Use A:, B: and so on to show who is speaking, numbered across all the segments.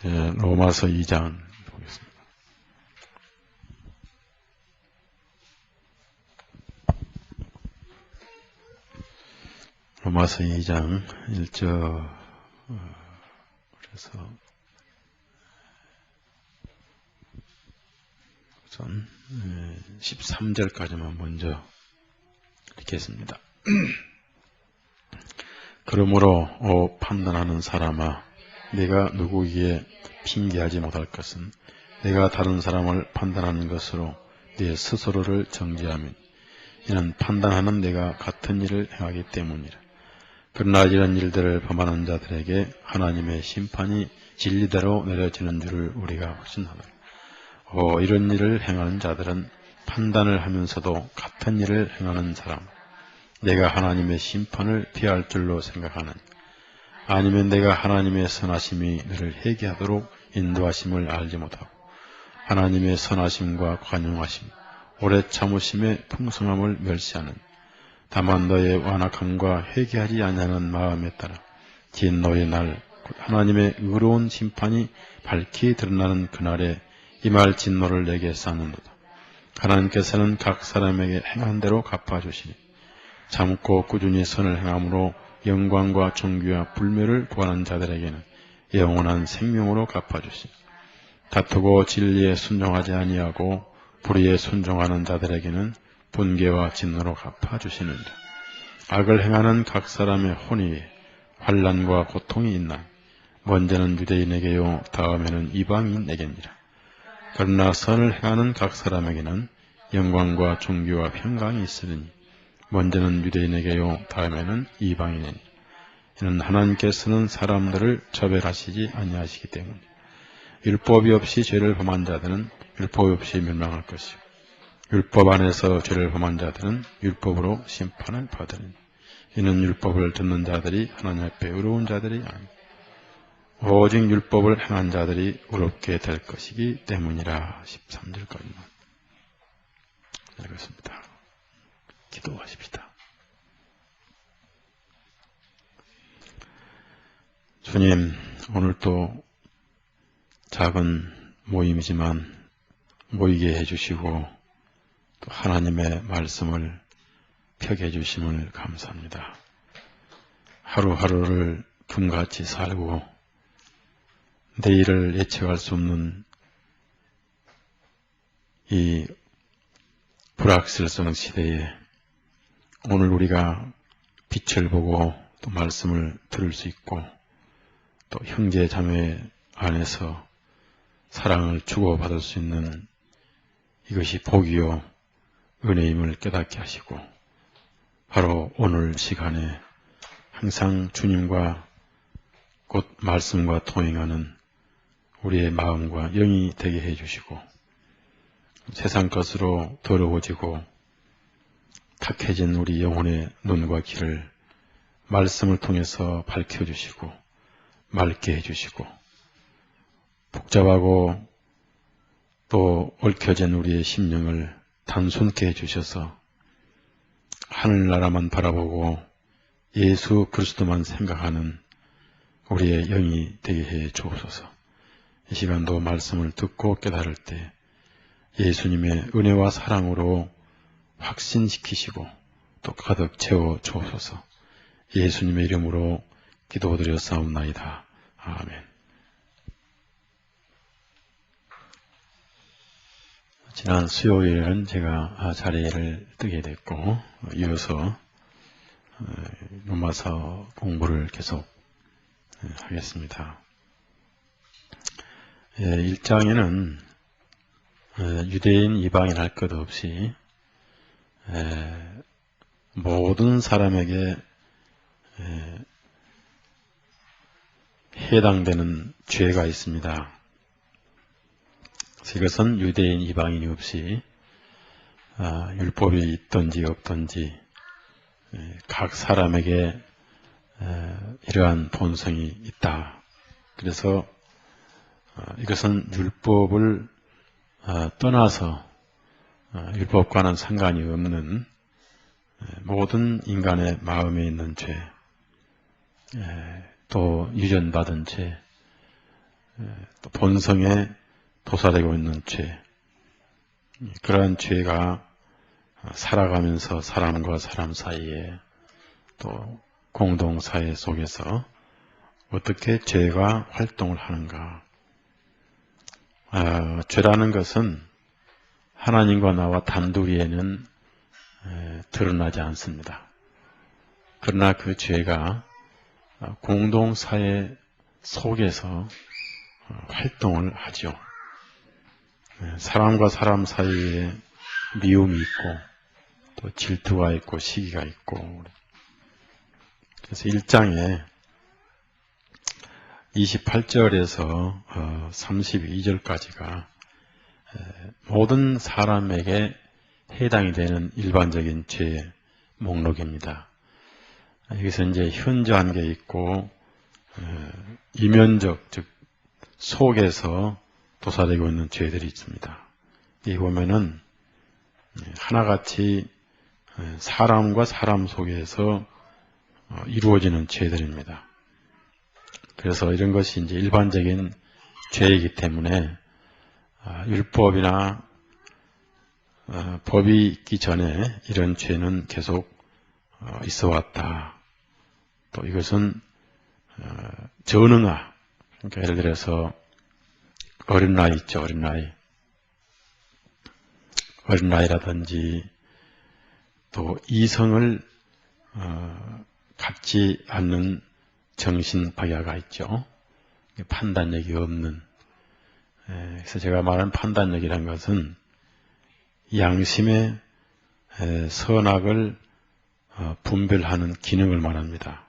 A: 로마서 2장 보겠습니다. 로마서 2장 1절 그래서 우선 13절까지만 먼저 읽겠습니다. 그러므로 판단하는 사람아, 네가 누구에게 핑계하지 못할 것은 네가 다른 사람을 판단하는 것으로 네 스스로를 정죄하면 이는 판단하는 네가 같은 일을 행하기 때문이라. 그러나 이런 일들을 범하는 자들에게 하나님의 심판이 진리대로 내려지는 줄을 우리가 확신하노라. 이런 일을 행하는 자들은 판단을 하면서도 같은 일을 행하는 사람, 내가 하나님의 심판을 피할 줄로 생각하느냐? 아니면 내가 하나님의 선하심이 너를 회개하도록 인도하심을 알지 못하고 하나님의 선하심과 관용하심, 오래 참으심의 풍성함을 멸시하는, 다만 너의 완악함과 회개하지 아니하는 마음에 따라 진노의 날 하나님의 의로운 심판이 밝히 드러나는 그날에 임할 진노를 내게 쌓는도다. 하나님께서는 각 사람에게 행한 대로 갚아주시니 참고 꾸준히 선을 행함으로 영광과 존귀와 불멸을 구하는 자들에게는 영원한 생명으로 갚아주시니 다투고 진리에 순종하지 아니하고 불의에 순종하는 자들에게는 분개와 진노로 갚아주시느니라. 악을 행하는 각 사람의 혼의에 환난과 고통이 있나 먼저는 유대인에게요 다음에는 이방인에게니라. 그러나 선을 행하는 각 사람에게는 영광과 존귀와 평강이 있으리니 먼저는 유대인에게요 다음에는 이방인에게. 이는 하나님께서는 사람들을 차별하시지 아니하시기 때문에 율법이 없이 죄를 범한 자들은 율법 없이 멸망할 것이요 율법 안에서 죄를 범한 자들은 율법으로 심판을 받으리니 이는 율법을 듣는 자들이 하나님 앞에 의로운 자들이 아니고 오직 율법을 행한 자들이 의롭게 될 것이기 때문이라. 13절까지만 읽었습니다. 기도하십시다. 주님, 오늘도 작은 모임이지만 모이게 해주시고 또 하나님의 말씀을 펴게 해주심을 감사합니다. 하루하루를 금같이 살고 내일을 예측할 수 없는 이 불확실성 시대에 오늘 우리가 빛을 보고 또 말씀을 들을 수 있고 또 형제 자매 안에서 사랑을 주고받을 수 있는 이것이 복이요 은혜임을 깨닫게 하시고 바로 오늘 시간에 항상 주님과 곧 말씀과 동행하는 우리의 마음과 영이 되게 해주시고 세상 것으로 더러워지고 탁해진 우리 영혼의 눈과 귀를 말씀을 통해서 밝혀주시고 맑게 해주시고 복잡하고 또 얽혀진 우리의 심령을 단순케 해주셔서 하늘나라만 바라보고 예수 그리스도만 생각하는 우리의 영이 되게 해 주옵소서. 이 시간도 말씀을 듣고 깨달을 때 예수님의 은혜와 사랑으로 확신시키시고 또 가득 채워 주옵소서. 예수님의 이름으로 기도드려 싸움나이다. 아멘. 지난 수요일은 제가 자리를 뜨게 됐고 이어서 로마서 공부를 계속 하겠습니다. 1장에는 유대인 이방인 할 것 없이 모든 사람에게 해당되는 죄가 있습니다. 이것은 유대인 이방인이 없이 율법이 있든지 없든지 각 사람에게 이러한 본성이 있다. 그래서 이것은 율법을 떠나서 율법과는 상관이 없는 모든 인간의 마음에 있는 죄, 또 유전받은 죄, 또 본성에 도사되고 있는 죄, 그러한 죄가 살아가면서 사람과 사람 사이에 또 공동사회 속에서 어떻게 죄가 활동을 하는가. 죄라는 것은 하나님과 나와 단둘이에는 드러나지 않습니다. 그러나 그 죄가 공동사회 속에서 활동을 하죠. 사람과 사람 사이에 미움이 있고 또 질투가 있고 시기가 있고, 그래서 1장에 28절에서 32절까지가 모든 사람에게 해당이 되는 일반적인 죄의 목록입니다. 여기서 이제 현저한 게 있고 이면적, 즉 속에서 도사되고 있는 죄들이 있습니다. 이 보면은 하나같이 사람과 사람 속에서 이루어지는 죄들입니다. 그래서 이런 것이 이제 일반적인 죄이기 때문에 율법이나 법이 있기 전에 이런 죄는 계속 있어 왔다. 또 이것은 전응아, 그러니까 예를 들어서 어린 나이 있죠, 어린 나이. 어린 나이라든지 또 이성을 갖지 않는 정신박야가 있죠. 판단력이 없는. 그래서 제가 말하는 판단력이라는 것은 양심의 선악을 분별하는 기능을 말합니다.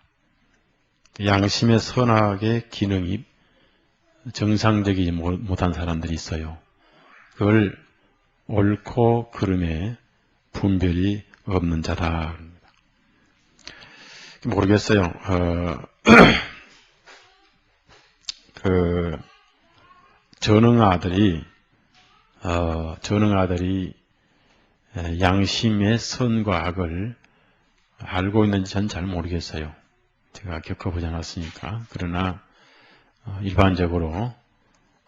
A: 양심의 선악의 기능이 정상적이지 못한 사람들이 있어요. 그걸 옳고 그름의 분별이 없는 자다. 모르겠어요. 전응아들이 양심의 선과 악을 알고 있는지 전 잘 모르겠어요. 제가 겪어보지 않았으니까. 그러나 일반적으로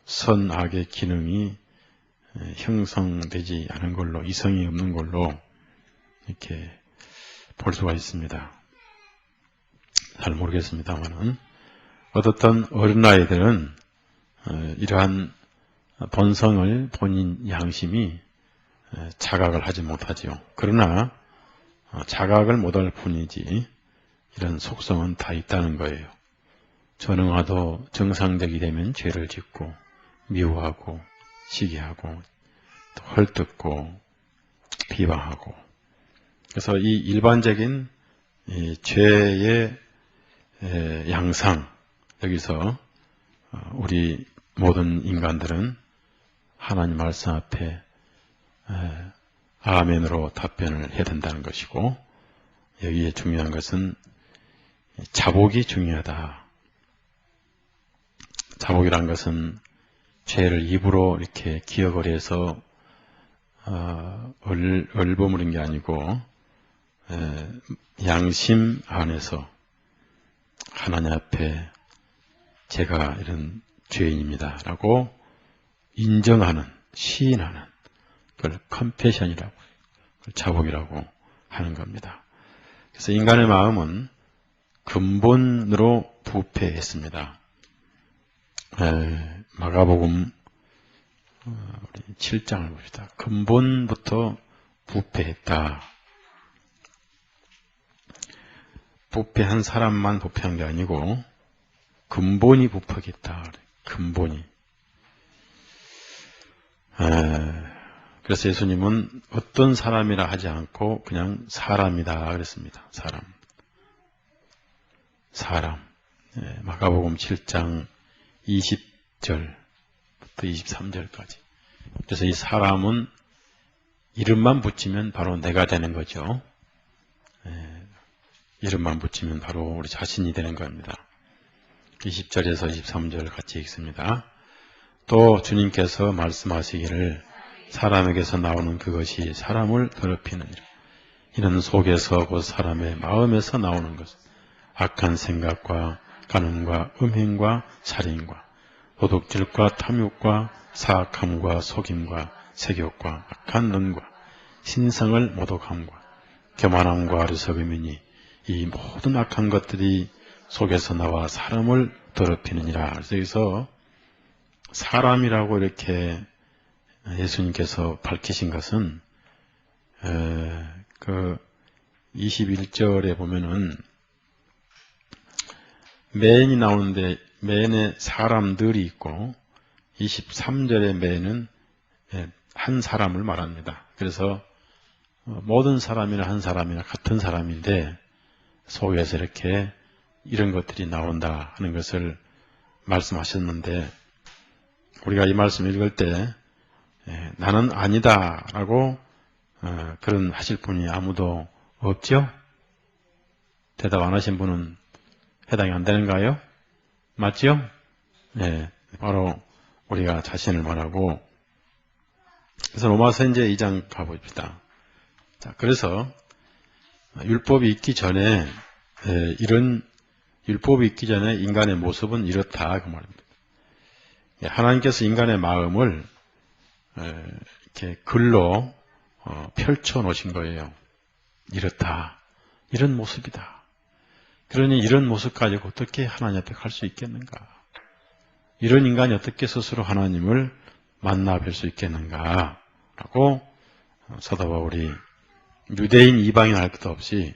A: 선악의 기능이 형성되지 않은 걸로, 이성이 없는 걸로 이렇게 볼 수가 있습니다. 잘 모르겠습니다만은 어떻든 어린아이들은 이러한 본성을 본인 양심이 자각을 하지 못하지요. 그러나 자각을 못할 뿐이지 이런 속성은 다 있다는 거예요. 전응아도 정상적이 되면 죄를 짓고 미워하고 시기하고 또 헐뜯고 비방하고, 그래서 이 일반적인 이 죄의 양상, 여기서 우리 모든 인간들은 하나님 말씀 앞에 아멘으로 답변을 해야 된다는 것이고, 여기에 중요한 것은 자복이 중요하다. 자복이란 것은 죄를 입으로 이렇게 기억을 해서 얼버무린 게 아니고 양심 안에서 하나님 앞에 제가 이런 죄인입니다 라고 인정하는, 시인하는, 그걸 컴패션이라고, 그걸 자복이라고 하는 겁니다. 그래서 인간의 마음은 근본으로 부패했습니다. 마가복음 우리 7장을 봅시다. 근본부터 부패했다. 부패한 사람만 부패한 게 아니고 근본이 부패했다. 근본이. 그래서 예수님은 어떤 사람이라 하지 않고 그냥 사람이다 그랬습니다. 사람. 마가복음 7장 20절부터 23절까지. 그래서 이 사람은 이름만 붙이면 바로 내가 되는 거죠. 이름만 붙이면 바로 우리 자신이 되는 겁니다. 20절에서 23절 같이 읽습니다. 또 주님께서 말씀하시기를 사람에게서 나오는 그것이 사람을 더럽히느니라. 이는 속에서 곧 사람의 마음에서 나오는 것, 악한 생각과 간음과 음행과 살인과 도둑질과 탐욕과 사악함과 속임과 세욕과 악한 눈과 신성을 모독함과 교만함과 어리석음이니 이 모든 악한 것들이 속에서 나와 사람을 더럽히느니라. 그래서 여기서 사람이라고 이렇게 예수님께서 밝히신 것은 그 21절에 보면은 맨이 나오는데 맨에 사람들이 있고 23절의 맨은 한 사람을 말합니다. 그래서 모든 사람이나 한 사람이나 같은 사람인데 속에서 이렇게 이런 것들이 나온다 하는 것을 말씀하셨는데 우리가 이 말씀 읽을 때 나는 아니다 라고 그런 하실 분이 아무도 없죠? 대답 안 하신 분은 해당이 안 되는가요? 맞죠? 네, 바로 우리가 자신을 말하고 그래서 로마서 이제 2장 가봅시다. 자, 그래서 율법이 있기 전에 이런 율법이 있기 전에 인간의 모습은 이렇다 그 말입니다. 하나님께서 인간의 마음을 이렇게 글로 펼쳐 놓으신 거예요. 이렇다. 이런 모습이다. 그러니 이런 모습 가지고 어떻게 하나님 앞에 갈 수 있겠는가? 이런 인간이 어떻게 스스로 하나님을 만나 뵐 수 있겠는가? 라고 사도 바울이 유대인 이방인 할 것도 없이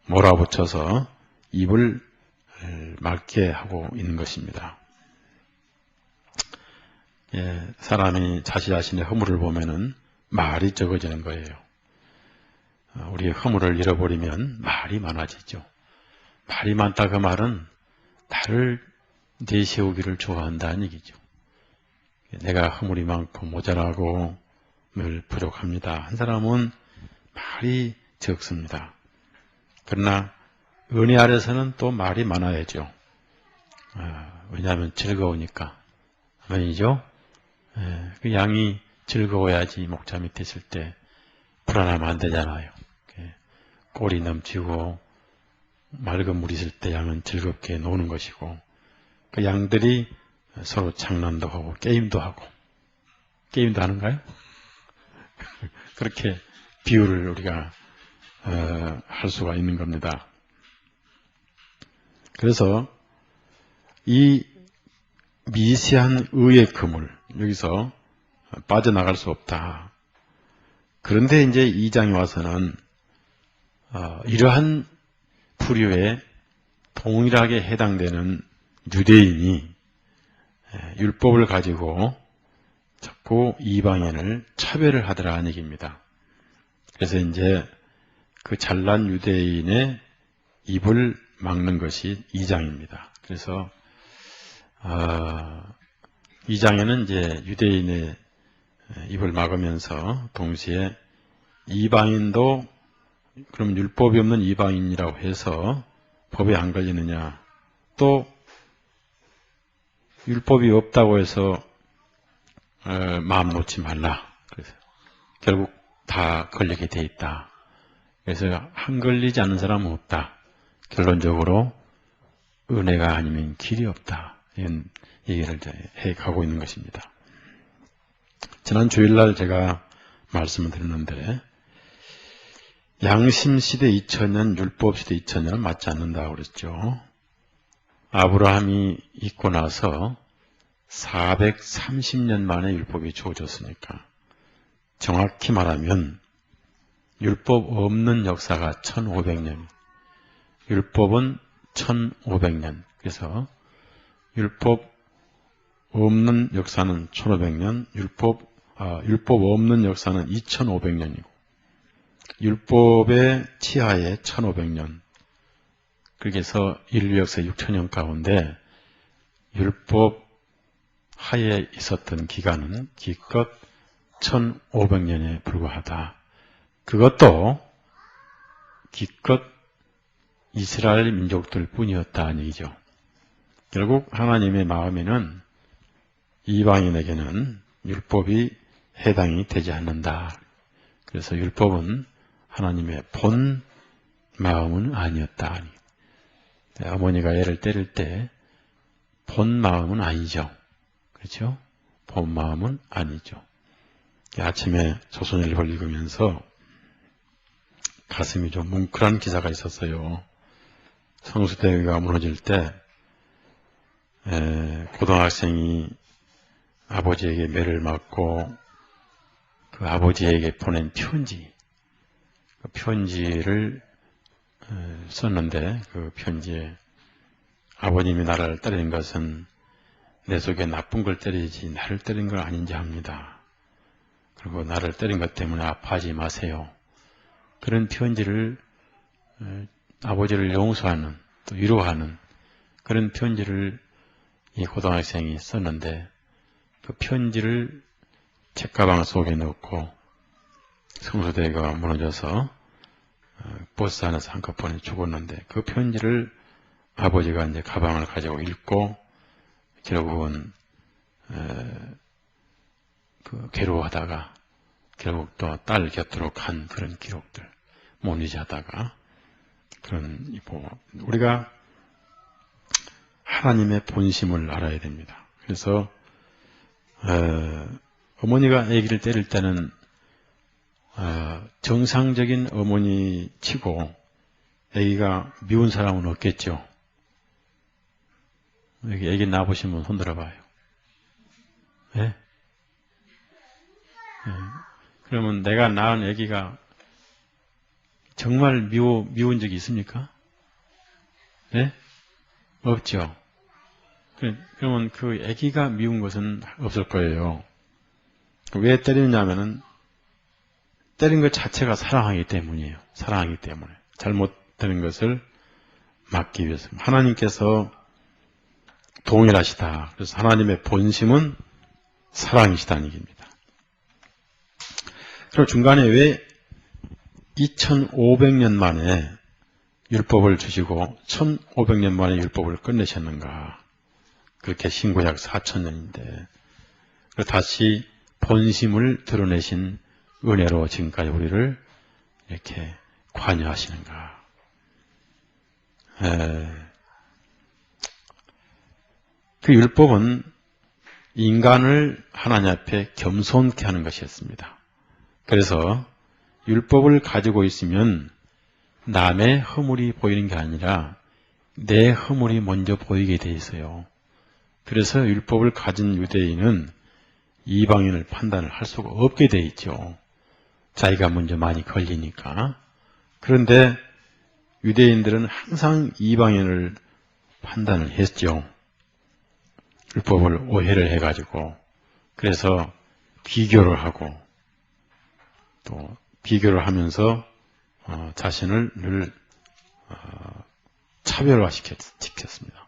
A: 몰아붙여서 입을 맑게 하고 있는 것입니다. 사람이 자신의 허물을 보면은 말이 적어지는 거예요. 우리 허물을 잃어버리면 말이 많아지죠. 말이 많다 그 말은 나를 내세우기를 좋아한다는 얘기죠. 내가 허물이 많고 모자라고 늘 부족합니다. 한 사람은 말이 적습니다. 그러나 은혜 아래서는 또 말이 많아야죠. 왜냐하면 즐거우니까. 아니죠? 그 양이 즐거워야지 목자 밑에 있을 때 불안하면 안 되잖아요. 꼴이 넘치고 맑은 물이 있을 때 양은 즐겁게 노는 것이고 그 양들이 서로 장난도 하고 게임도 하는가요? 그렇게 비유를 우리가 할 수가 있는 겁니다. 그래서 이 미세한 의의 그물 여기서 빠져나갈 수 없다. 그런데 이제 2장에 와서는 이러한 부류에 동일하게 해당되는 유대인이 율법을 가지고 자꾸 이방인을 차별을 하더라는 얘기입니다. 그래서 이제 그 잘난 유대인의 입을 막는 것이 2장입니다. 그래서 2장에는 이제 유대인의 입을 막으면서 동시에 이방인도 그럼 율법이 없는 이방인이라고 해서 법에 안 걸리느냐? 또 율법이 없다고 해서 마음 놓지 말라. 그래서 결국 다 걸리게 돼 있다. 그래서 한 걸리지 않는 사람은 없다. 결론적으로 은혜가 아니면 길이 없다. 이런 얘기를 해 가고 있는 것입니다. 지난 주일날 제가 말씀을 드렸는데 양심시대 2000년, 율법시대 2000년은 맞지 않는다고 그랬죠. 아브라함이 있고 나서 430년 만에 율법이 주어졌으니까 정확히 말하면 율법 없는 역사가 1500년, 율법은 1500년. 그래서 율법 없는 역사는 1500년, 율법 없는 역사는 2500년이고 율법의 치하에 1500년. 그래서 인류 역사 6000년 가운데 율법 하에 있었던 기간은 기껏 1500년에 불과하다. 그것도 기껏 이스라엘 민족들 뿐이었다는 얘기죠. 결국 하나님의 마음에는 이방인에게는 율법이 해당이 되지 않는다. 그래서 율법은 하나님의 본 마음은 아니었다. 어머니가 애를 때릴 때 본 마음은 아니죠. 그렇죠? 본 마음은 아니죠. 아침에 조선일보를 읽으면서 가슴이 좀 뭉클한 기사가 있었어요. 성수대교가 무너질 때 고등학생이 아버지에게 매를 맞고 그 아버지에게 보낸 편지, 그 편지를 썼는데 그 편지에 아버님이 나를 때린 것은 내 속에 나쁜 걸 때리지 나를 때린 건 아닌지 합니다. 그리고 나를 때린 것 때문에 아파하지 마세요. 그런 편지를 아버지를 용서하는 또 위로하는 그런 편지를 이 고등학생이 썼는데 그 편지를 책가방 속에 넣고 성수대교가 무너져서 버스 안에서 한꺼번에 죽었는데 그 편지를 아버지가 이제 가방을 가지고 읽고 결국은 그 괴로워하다가 결국 또 딸 곁으로 간 그런 기록들 못 잊어하다가 그런 우리가 하나님의 본심을 알아야 됩니다. 그래서 어머니가 아기를 때릴 때는 정상적인 어머니 치고 아기가 미운 사람은 없겠죠. 여기 아기 낳아보신 분 손들어봐요. 예? 예. 그러면 내가 낳은 아기가 정말 미운 적이 있습니까? 예? 없죠. 그러면 그 아기가 미운 것은 없을 거예요. 왜 때리느냐면은 때린 것 자체가 사랑하기 때문이에요. 사랑하기 때문에. 잘못되는 것을 막기 위해서. 하나님께서 동일하시다. 그래서 하나님의 본심은 사랑이시다는 얘기입니다. 그리고 중간에 왜 2500년 만에 율법을 주시고 1500년 만에 율법을 끝내셨는가. 그렇게 신구약 4000년인데 다시 본심을 드러내신 은혜로 지금까지 우리를 이렇게 관여하시는가. 그 율법은 인간을 하나님 앞에 겸손케 하는 것이었습니다. 그래서 율법을 가지고 있으면 남의 허물이 보이는 게 아니라 내 허물이 먼저 보이게 돼 있어요. 그래서 율법을 가진 유대인은 이방인을 판단을 할 수가 없게 돼 있죠. 자기가 먼저 많이 걸리니까. 그런데 유대인들은 항상 이방인을 판단을 했죠. 율법을 오해를 해가지고. 그래서 비교를 하고 또 비교를 하면서 자신을 늘 차별화시켰습니다.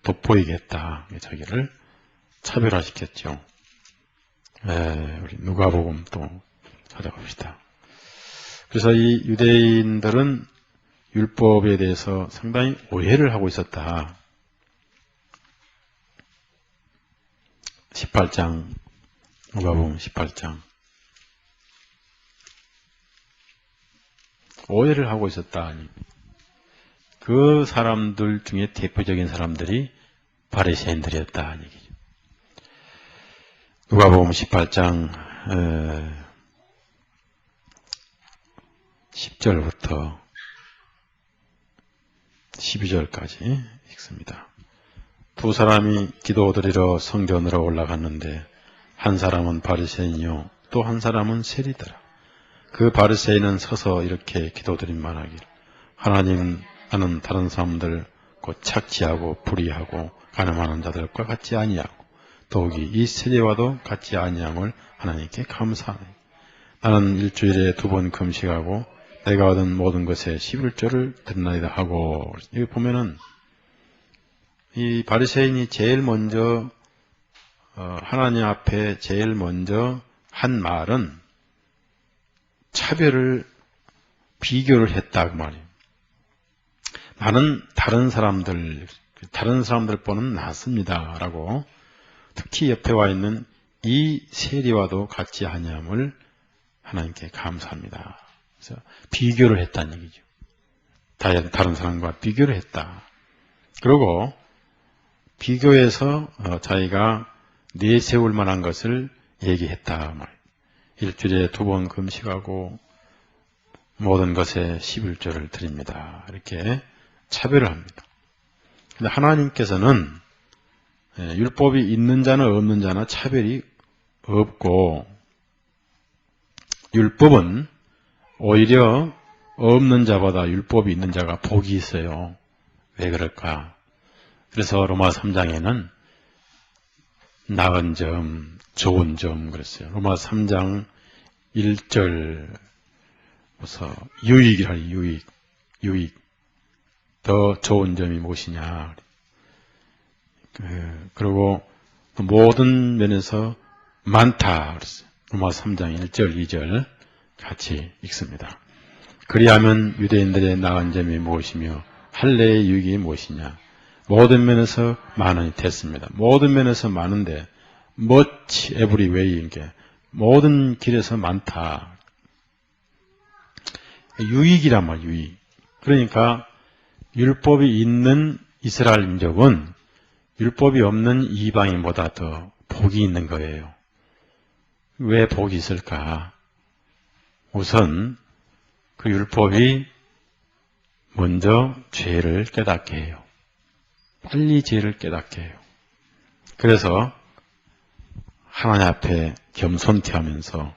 A: 돋보이겠다. 자기를 차별화시켰죠. 우리 누가복음 또 찾아봅시다. 그래서 이 유대인들은 율법에 대해서 상당히 오해를 하고 있었다. 18장, 누가복음 18장. 오해를 하고 있었다. 그 사람들 중에 대표적인 사람들이 바리새인들이었다. 얘기죠. 누가복음 18장 10절부터 12절까지 읽습니다. 두 사람이 기도드리러 성전으로 올라갔는데 한 사람은 바리새인이요 또 한 사람은 세리더라. 그 바리새인은 서서 이렇게 기도드린 말하기를 하나님 나는 다른 사람들 곧 착취하고 불의하고 가늠하는 자들과 같지 아니하고 더욱이 이 세리와도 같지 아니함을 하나님께 감사하니 나는 일주일에 2번 금식하고 내가 얻은 모든 것에 11조를 드리나이다 하고 여기 보면은 이 바리새인이 제일 먼저 하나님 앞에 제일 먼저 한 말은 차별을 비교를 했다 그 말이에요. 나는 다른 사람들 보는 낫습니다 라고 특히 옆에 와 있는 이 세리와도 같지 아니함을 하나님께 감사합니다. 그래서 비교를 했다는 얘기죠. 다른 사람과 비교를 했다. 그리고 비교해서 자기가 내세울 만한 것을 얘기했다. 일주일에 2번 금식하고 모든 것에 11조를 드립니다. 이렇게 차별을 합니다. 근데 하나님께서는 율법이 있는 자나 없는 자나 차별이 없고, 율법은 오히려 없는 자보다 율법이 있는 자가 복이 있어요. 왜 그럴까? 그래서 로마 3장에는 나은 점, 좋은 점 그랬어요. 로마 3장 1절부터 유익이라, 유익. 더 좋은 점이 무엇이냐. 그리고 모든 면에서 많다 그랬어요. 로마 3장 1절, 2절 같이 읽습니다. 그리하면 유대인들의 나은 점이 무엇이며 할례의 유익이 무엇이냐. 모든 면에서 많으니 됐습니다. 모든 면에서 많은데 much every way, 게 모든 길에서 많다. 유익이란 말, 유익. 그러니까 율법이 있는 이스라엘 민족은 율법이 없는 이방인보다 더 복이 있는 거예요. 왜 복이 있을까? 우선 그 율법이 먼저 죄를 깨닫게 해요. 빨리 죄를 깨닫게 해요. 그래서 하나님 앞에 겸손케 하면서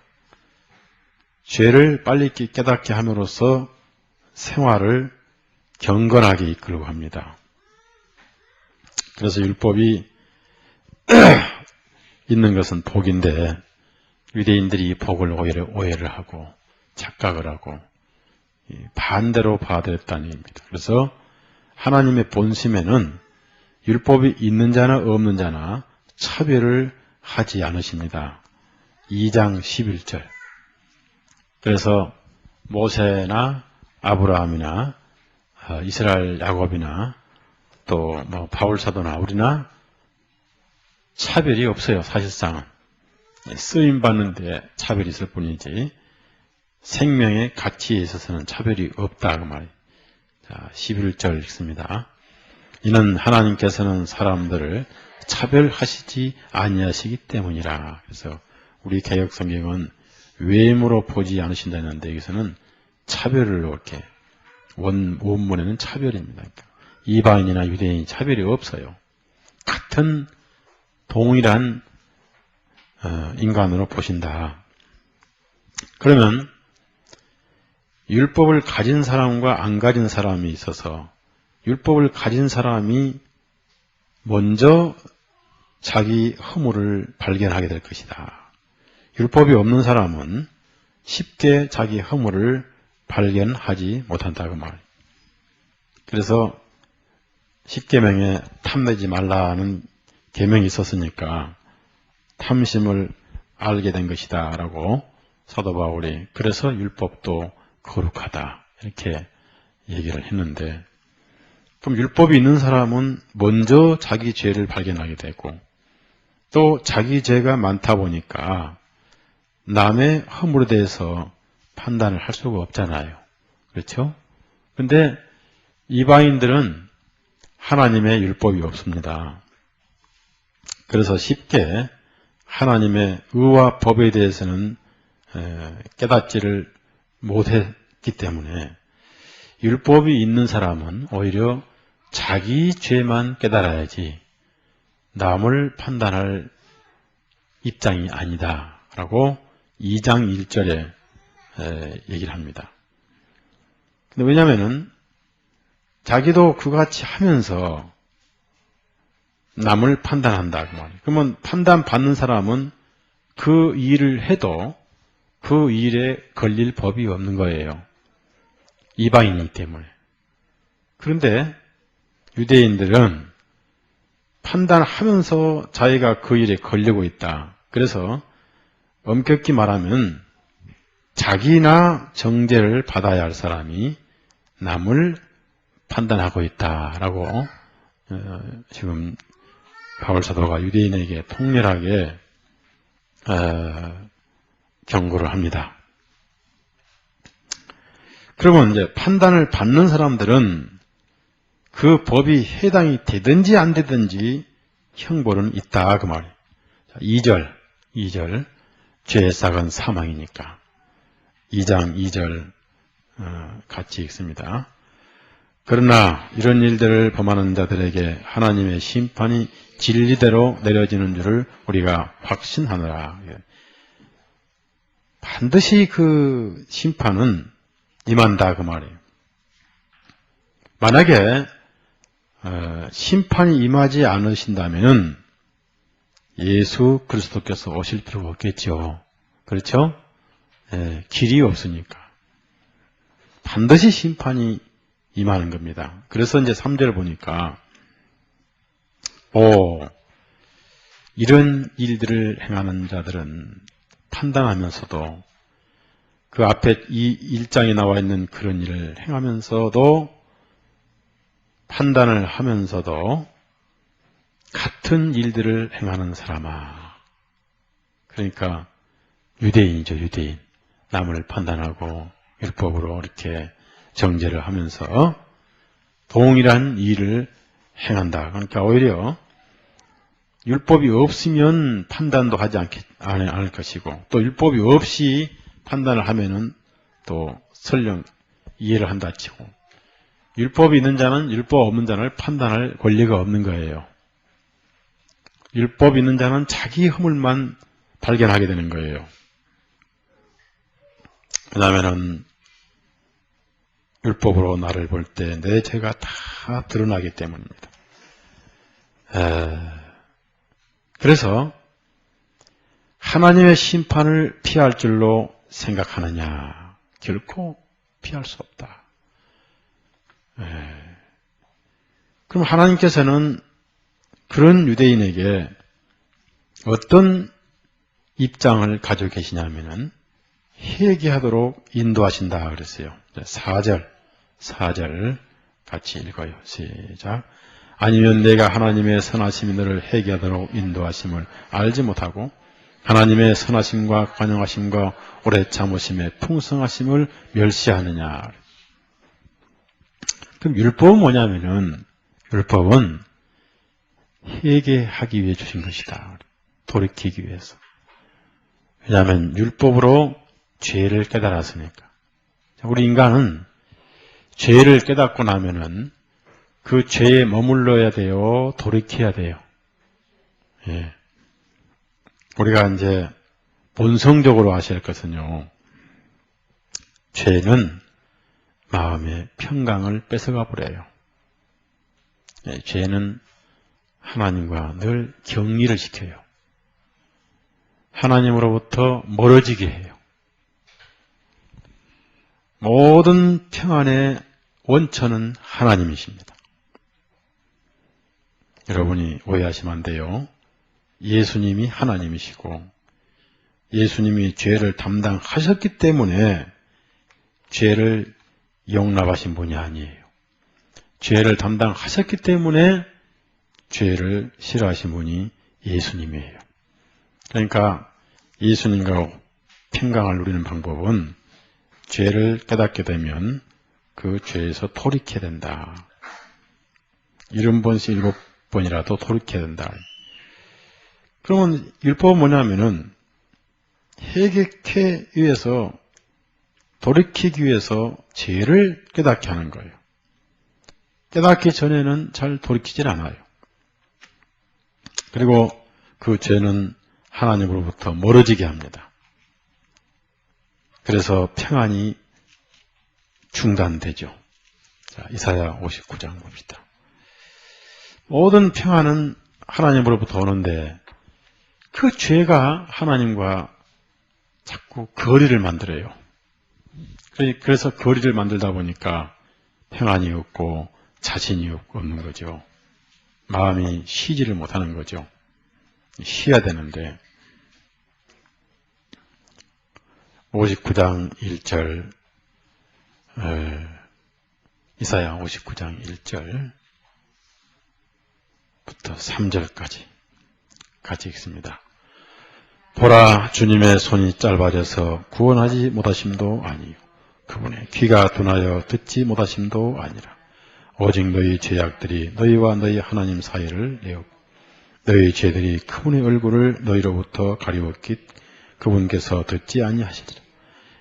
A: 죄를 빨리 깨닫게 함으로써 생활을 경건하게 이끌고 합니다. 그래서 율법이 있는 것은 복인데 유대인들이 이 복을 오해를 하고 착각을 하고 반대로 받아들였다는 얘기입니다. 그래서 하나님의 본심에는 율법이 있는 자나 없는 자나 차별을 하지 않으십니다. 2장 11절. 그래서 모세나 아브라함이나 이스라엘 야곱이나 또 바울 사도나 우리나 차별이 없어요. 사실상은 쓰임 받는데 차별이 있을 뿐이지 생명의 가치에 있어서는 차별이 없다 그 말이에요. 자, 11절 읽습니다. 이는 하나님께서는 사람들을 차별하시지 아니하시기 때문이라. 그래서 우리 개역 성경은 외모로 보지 않으신다 했는데 여기서는 차별을 이렇게 원문에는 차별입니다. 그러니까 이방인이나 유대인이 차별이 없어요. 같은 동일한 인간으로 보신다. 그러면 율법을 가진 사람과 안 가진 사람이 있어서 율법을 가진 사람이 먼저 자기 허물을 발견하게 될 것이다. 율법이 없는 사람은 쉽게 자기 허물을 발견하지 못한다고 말이에요. 그래서 10계명에 탐내지 말라는 계명이 있었으니까 탐심을 알게 된 것이다 라고 사도 바울이 그래서 율법도 거룩하다 이렇게 얘기를 했는데, 그럼 율법이 있는 사람은 먼저 자기 죄를 발견하게 되고 또 자기 죄가 많다 보니까 남의 허물에 대해서 판단을 할 수가 없잖아요. 그렇죠? 근데 이방인들은 하나님의 율법이 없습니다. 그래서 쉽게 하나님의 의와 법에 대해서는 깨닫지를 못했기 때문에 율법이 있는 사람은 오히려 자기 죄만 깨달아야지 남을 판단할 입장이 아니다 라고 2장 1절에 얘기를 합니다. 근데 왜냐하면 자기도 그같이 하면서 남을 판단한다 그 말이에요. 그러면 판단받는 사람은 그 일을 해도 그 일에 걸릴 법이 없는 거예요. 이방인이기 때문에. 그런데 유대인들은 판단하면서 자기가 그 일에 걸리고 있다. 그래서 엄격히 말하면 자기나 정죄를 받아야 할 사람이 남을 판단하고 있다라고 지금 바울 사도가 유대인에게 통렬하게 경고를 합니다. 그러면 이제 판단을 받는 사람들은 그 법이 해당이 되든지 안 되든지 형벌은 있다 그 말이에요. 2절 죄의 싹은 사망이니까 2장 2절 같이 읽습니다. 그러나 이런 일들을 범하는 자들에게 하나님의 심판이 진리대로 내려지는 줄을 우리가 확신하노라. 반드시 그 심판은 임한다 그 말이에요. 만약에 심판이 임하지 않으신다면 예수 그리스도께서 오실 필요가 없겠죠. 그렇죠? 길이 없으니까. 반드시 심판이 임하는 겁니다. 그래서 이제 3절을 보니까 이런 일들을 행하는 자들은 판단하면서도 그 앞에 이 1장에 나와 있는 그런 일을 행하면서도 판단을 하면서도 같은 일들을 행하는 사람아. 그러니까 유대인이죠, 유대인. 남을 판단하고 율법으로 이렇게 정죄를 하면서 동일한 일을 행한다. 그러니까 오히려 율법이 없으면 판단도 하지 않을 것이고 또 율법이 없이 판단을 하면은 또 설령 이해를 한다 치고 율법이 있는 자는 율법 없는 자를 판단할 권리가 없는 거예요. 율법 있는 자는 자기 허물만 발견하게 되는 거예요. 왜냐하면은 율법으로 나를 볼 때 내 죄가 다 드러나기 때문입니다. 그래서 하나님의 심판을 피할 줄로 생각하느냐? 결코 피할 수 없다. 그럼 하나님께서는 그런 유대인에게 어떤 입장을 가지고 계시냐면은 회개하도록 인도하신다 그랬어요. 4절 같이 읽어요. 시작. 아니면 내가 하나님의 선하심이 너를 회개하도록 인도하심을 알지 못하고 하나님의 선하심과 관용하심과 오래 참으심의 풍성하심을 멸시하느냐. 그럼 율법은 뭐냐면은 율법은 회개하기 위해 주신 것이다. 돌이키기 위해서. 왜냐하면 율법으로 죄를 깨달았으니까. 우리 인간은 죄를 깨닫고 나면은 그 죄에 머물러야 돼요. 돌이켜야 돼요. 우리가 이제 본성적으로 아셔야 할 것은요. 죄는 마음의 평강을 뺏어가 버려요. 죄는 하나님과 늘 격리를 시켜요. 하나님으로부터 멀어지게 해요. 모든 평안의 원천은 하나님이십니다. 여러분이 오해하시면 안 돼요. 예수님이 하나님이시고 예수님이 죄를 담당하셨기 때문에 죄를 용납하신 분이 아니에요. 죄를 담당하셨기 때문에 죄를 싫어하신 분이 예수님이에요. 그러니까 예수님과 평강을 누리는 방법은 죄를 깨닫게 되면 그 죄에서 돌이켜야 된다. 70번씩 7번이라도 돌이켜야 된다. 그러면 율법은 뭐냐면은 회개케 위해서 돌이키기 위해서 죄를 깨닫게 하는 거예요. 깨닫기 전에는 잘 돌이키질 않아요. 그리고 그 죄는 하나님으로부터 멀어지게 합니다. 그래서 평안이 중단되죠. 자, 이사야 59장 봅시다. 모든 평안은 하나님으로부터 오는데 그 죄가 하나님과 자꾸 거리를 만들어요. 그래서 거리를 만들다 보니까 평안이 없고 자신이 없는 거죠. 마음이 쉬지를 못하는 거죠. 쉬어야 되는데 59장 1절 이사야 59장 1절부터 3절까지 같이 읽습니다. 보라, 주님의 손이 짧아져서 구원하지 못하심도 아니요 그분의 귀가 둔하여 듣지 못하심도 아니라 오직 너희 죄악들이 너희와 너희 하나님 사이를 내었고 너희 죄들이 그분의 얼굴을 너희로부터 가리웠기 그분께서 듣지 아니하시리라.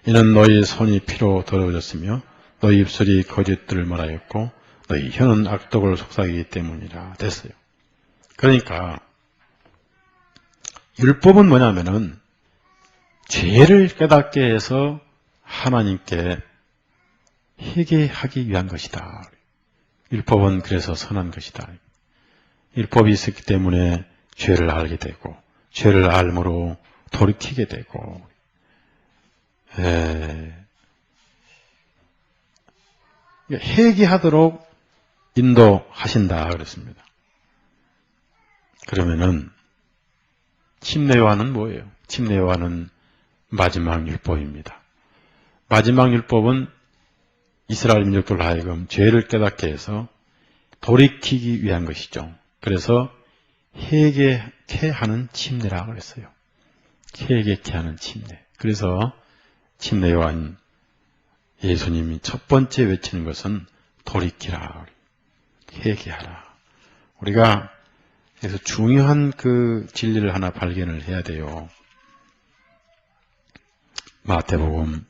A: 이는 너희 손이 피로 더러워졌으며 너희 입술이 거짓들을 말하였고 너희 혀는 악독을 속삭이기 때문이라 됐어요. 그러니까 율법은 뭐냐면은 죄를 깨닫게 해서 하나님께 회개하기 위한 것이다. 율법은 그래서 선한 것이다. 율법이 있었기 때문에 죄를 알게 되고 죄를 알므로 돌이키게 되고 회개하도록 인도하신다 그랬습니다. 그러면은 침례요한은 뭐예요? 침례요한은 마지막 율법입니다. 마지막 율법은 이스라엘 민족들로 하여금 죄를 깨닫게 해서 돌이키기 위한 것이죠. 그래서 회개케 하는 침례라고 그랬어요. 회개케 하는 침례. 그래서 침례요한 예수님이 첫 번째 외치는 것은 돌이키라, 회개하라. 우리가 그래서 중요한 그 진리를 하나 발견을 해야 돼요. 마태복음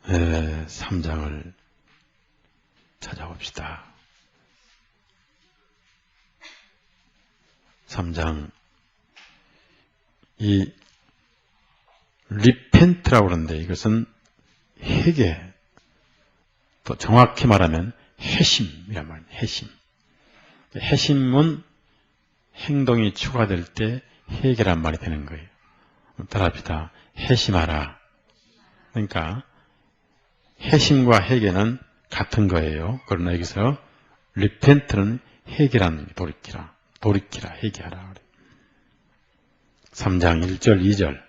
A: 3장을 찾아봅시다. 3장 이 리펜트라고 그러는데 이것은 회개, 또 정확히 말하면 회심이란 말이에요. 회심. 회심은 행동이 추가될 때 회개란 말이 되는 거예요. 따라합시다. 회심하라. 그러니까 회심과 회개는 같은 거예요. 그러나 여기서 리펜트는 회개라는 돌이키라. 돌이키라, 회개하라. 3장 1절, 2절.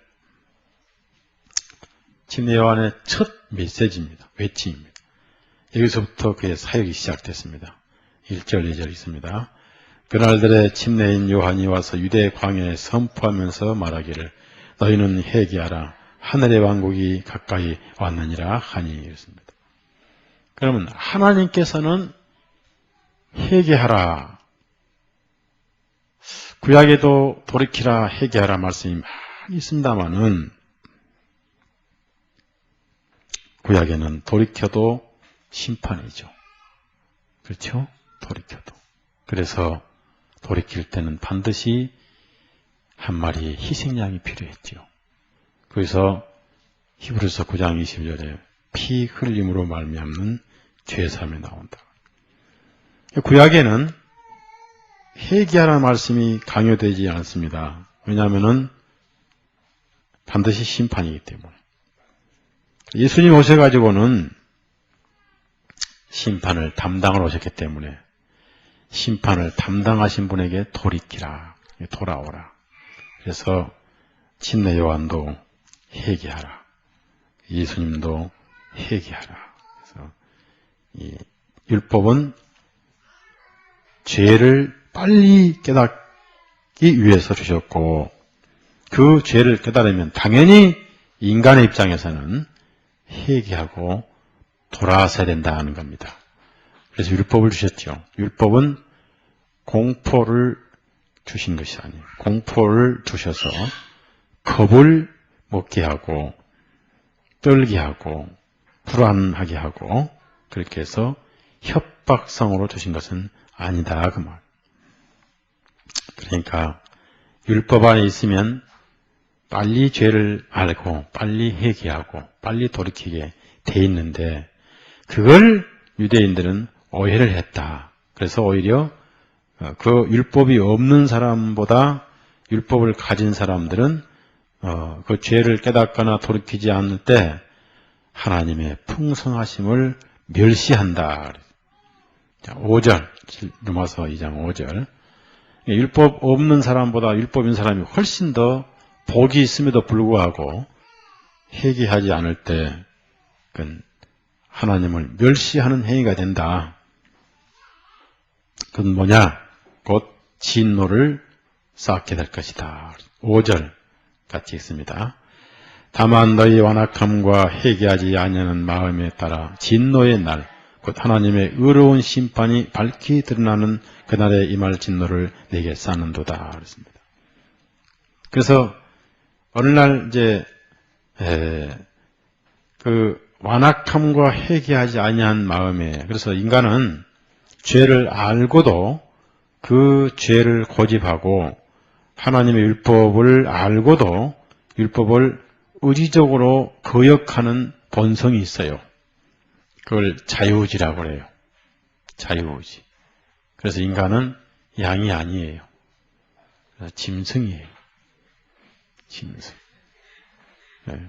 A: 침례요한의 첫 메시지입니다. 외침입니다. 여기서부터 그의 사역이 시작됐습니다. 1절, 2절 있습니다. 그날들의 침례인 요한이 와서 유대 광야에 선포하면서 말하기를 너희는 회개하라. 하늘의 왕국이 가까이 왔느니라 하니 이랬습니다. 그러면 하나님께서는 회개하라. 구약에도 돌이키라, 회개하라 말씀이 많이 있습니다만은 구약에는 돌이켜도 심판이죠. 그렇죠? 돌이켜도. 그래서 돌이킬 때는 반드시 한 마리의 희생양이 필요했죠. 그래서 히브리서 9장 20절에 피 흘림으로 말미암는 죄사함이 나온다. 구약에는 회개하라는 말씀이 강요되지 않습니다. 왜냐하면 반드시 심판이기 때문에. 예수님 오셔가지고는 심판을 담당을 오셨기 때문에 심판을 담당하신 분에게 돌이키라, 돌아오라. 그래서 침례 요한도 회개하라. 예수님도 회개하라. 그래서 이 율법은 죄를 빨리 깨닫기 위해서 주셨고 그 죄를 깨달으면 당연히 인간의 입장에서는 회개하고 돌아서야 된다는 겁니다. 그래서 율법을 주셨죠. 율법은 공포를 주신 것이 아니에요. 공포를 주셔서 겁을 먹게 하고 떨게 하고 불안하게 하고 그렇게 해서 협박성으로 주신 것은 아니다 그 말. 그러니까 율법 안에 있으면 빨리 죄를 알고 빨리 회개하고 빨리 돌이키게 돼 있는데 그걸 유대인들은 오해를 했다. 그래서 오히려 그 율법이 없는 사람보다 율법을 가진 사람들은 그 죄를 깨닫거나 돌이키지 않을 때 하나님의 풍성하심을 멸시한다. 자, 5절, 로마서 2장 5절. 율법 없는 사람보다 율법인 사람이 훨씬 더 복이 있음에도 불구하고 회개하지 않을 때 그건 하나님을 멸시하는 행위가 된다. 그건 뭐냐? 곧 진노를 쌓게 될 것이다. 5절 같이 읽습니다. 다만 너희 완악함과 회개하지 아니하는 마음에 따라 진노의 날, 곧 하나님의 의로운 심판이 밝히 드러나는 그날에 임할 진노를 내게 쌓는도다 그랬습니다. 그래서 어느 날 이제 그 완악함과 회개하지 아니한 마음에, 그래서 인간은 죄를 알고도 그 죄를 고집하고 하나님의 율법을 알고도 율법을 의지적으로 거역하는 본성이 있어요. 그걸 자유의지라고 그래요. 자유의지. 그래서 인간은 양이 아니에요. 짐승이에요. 짐승. 네.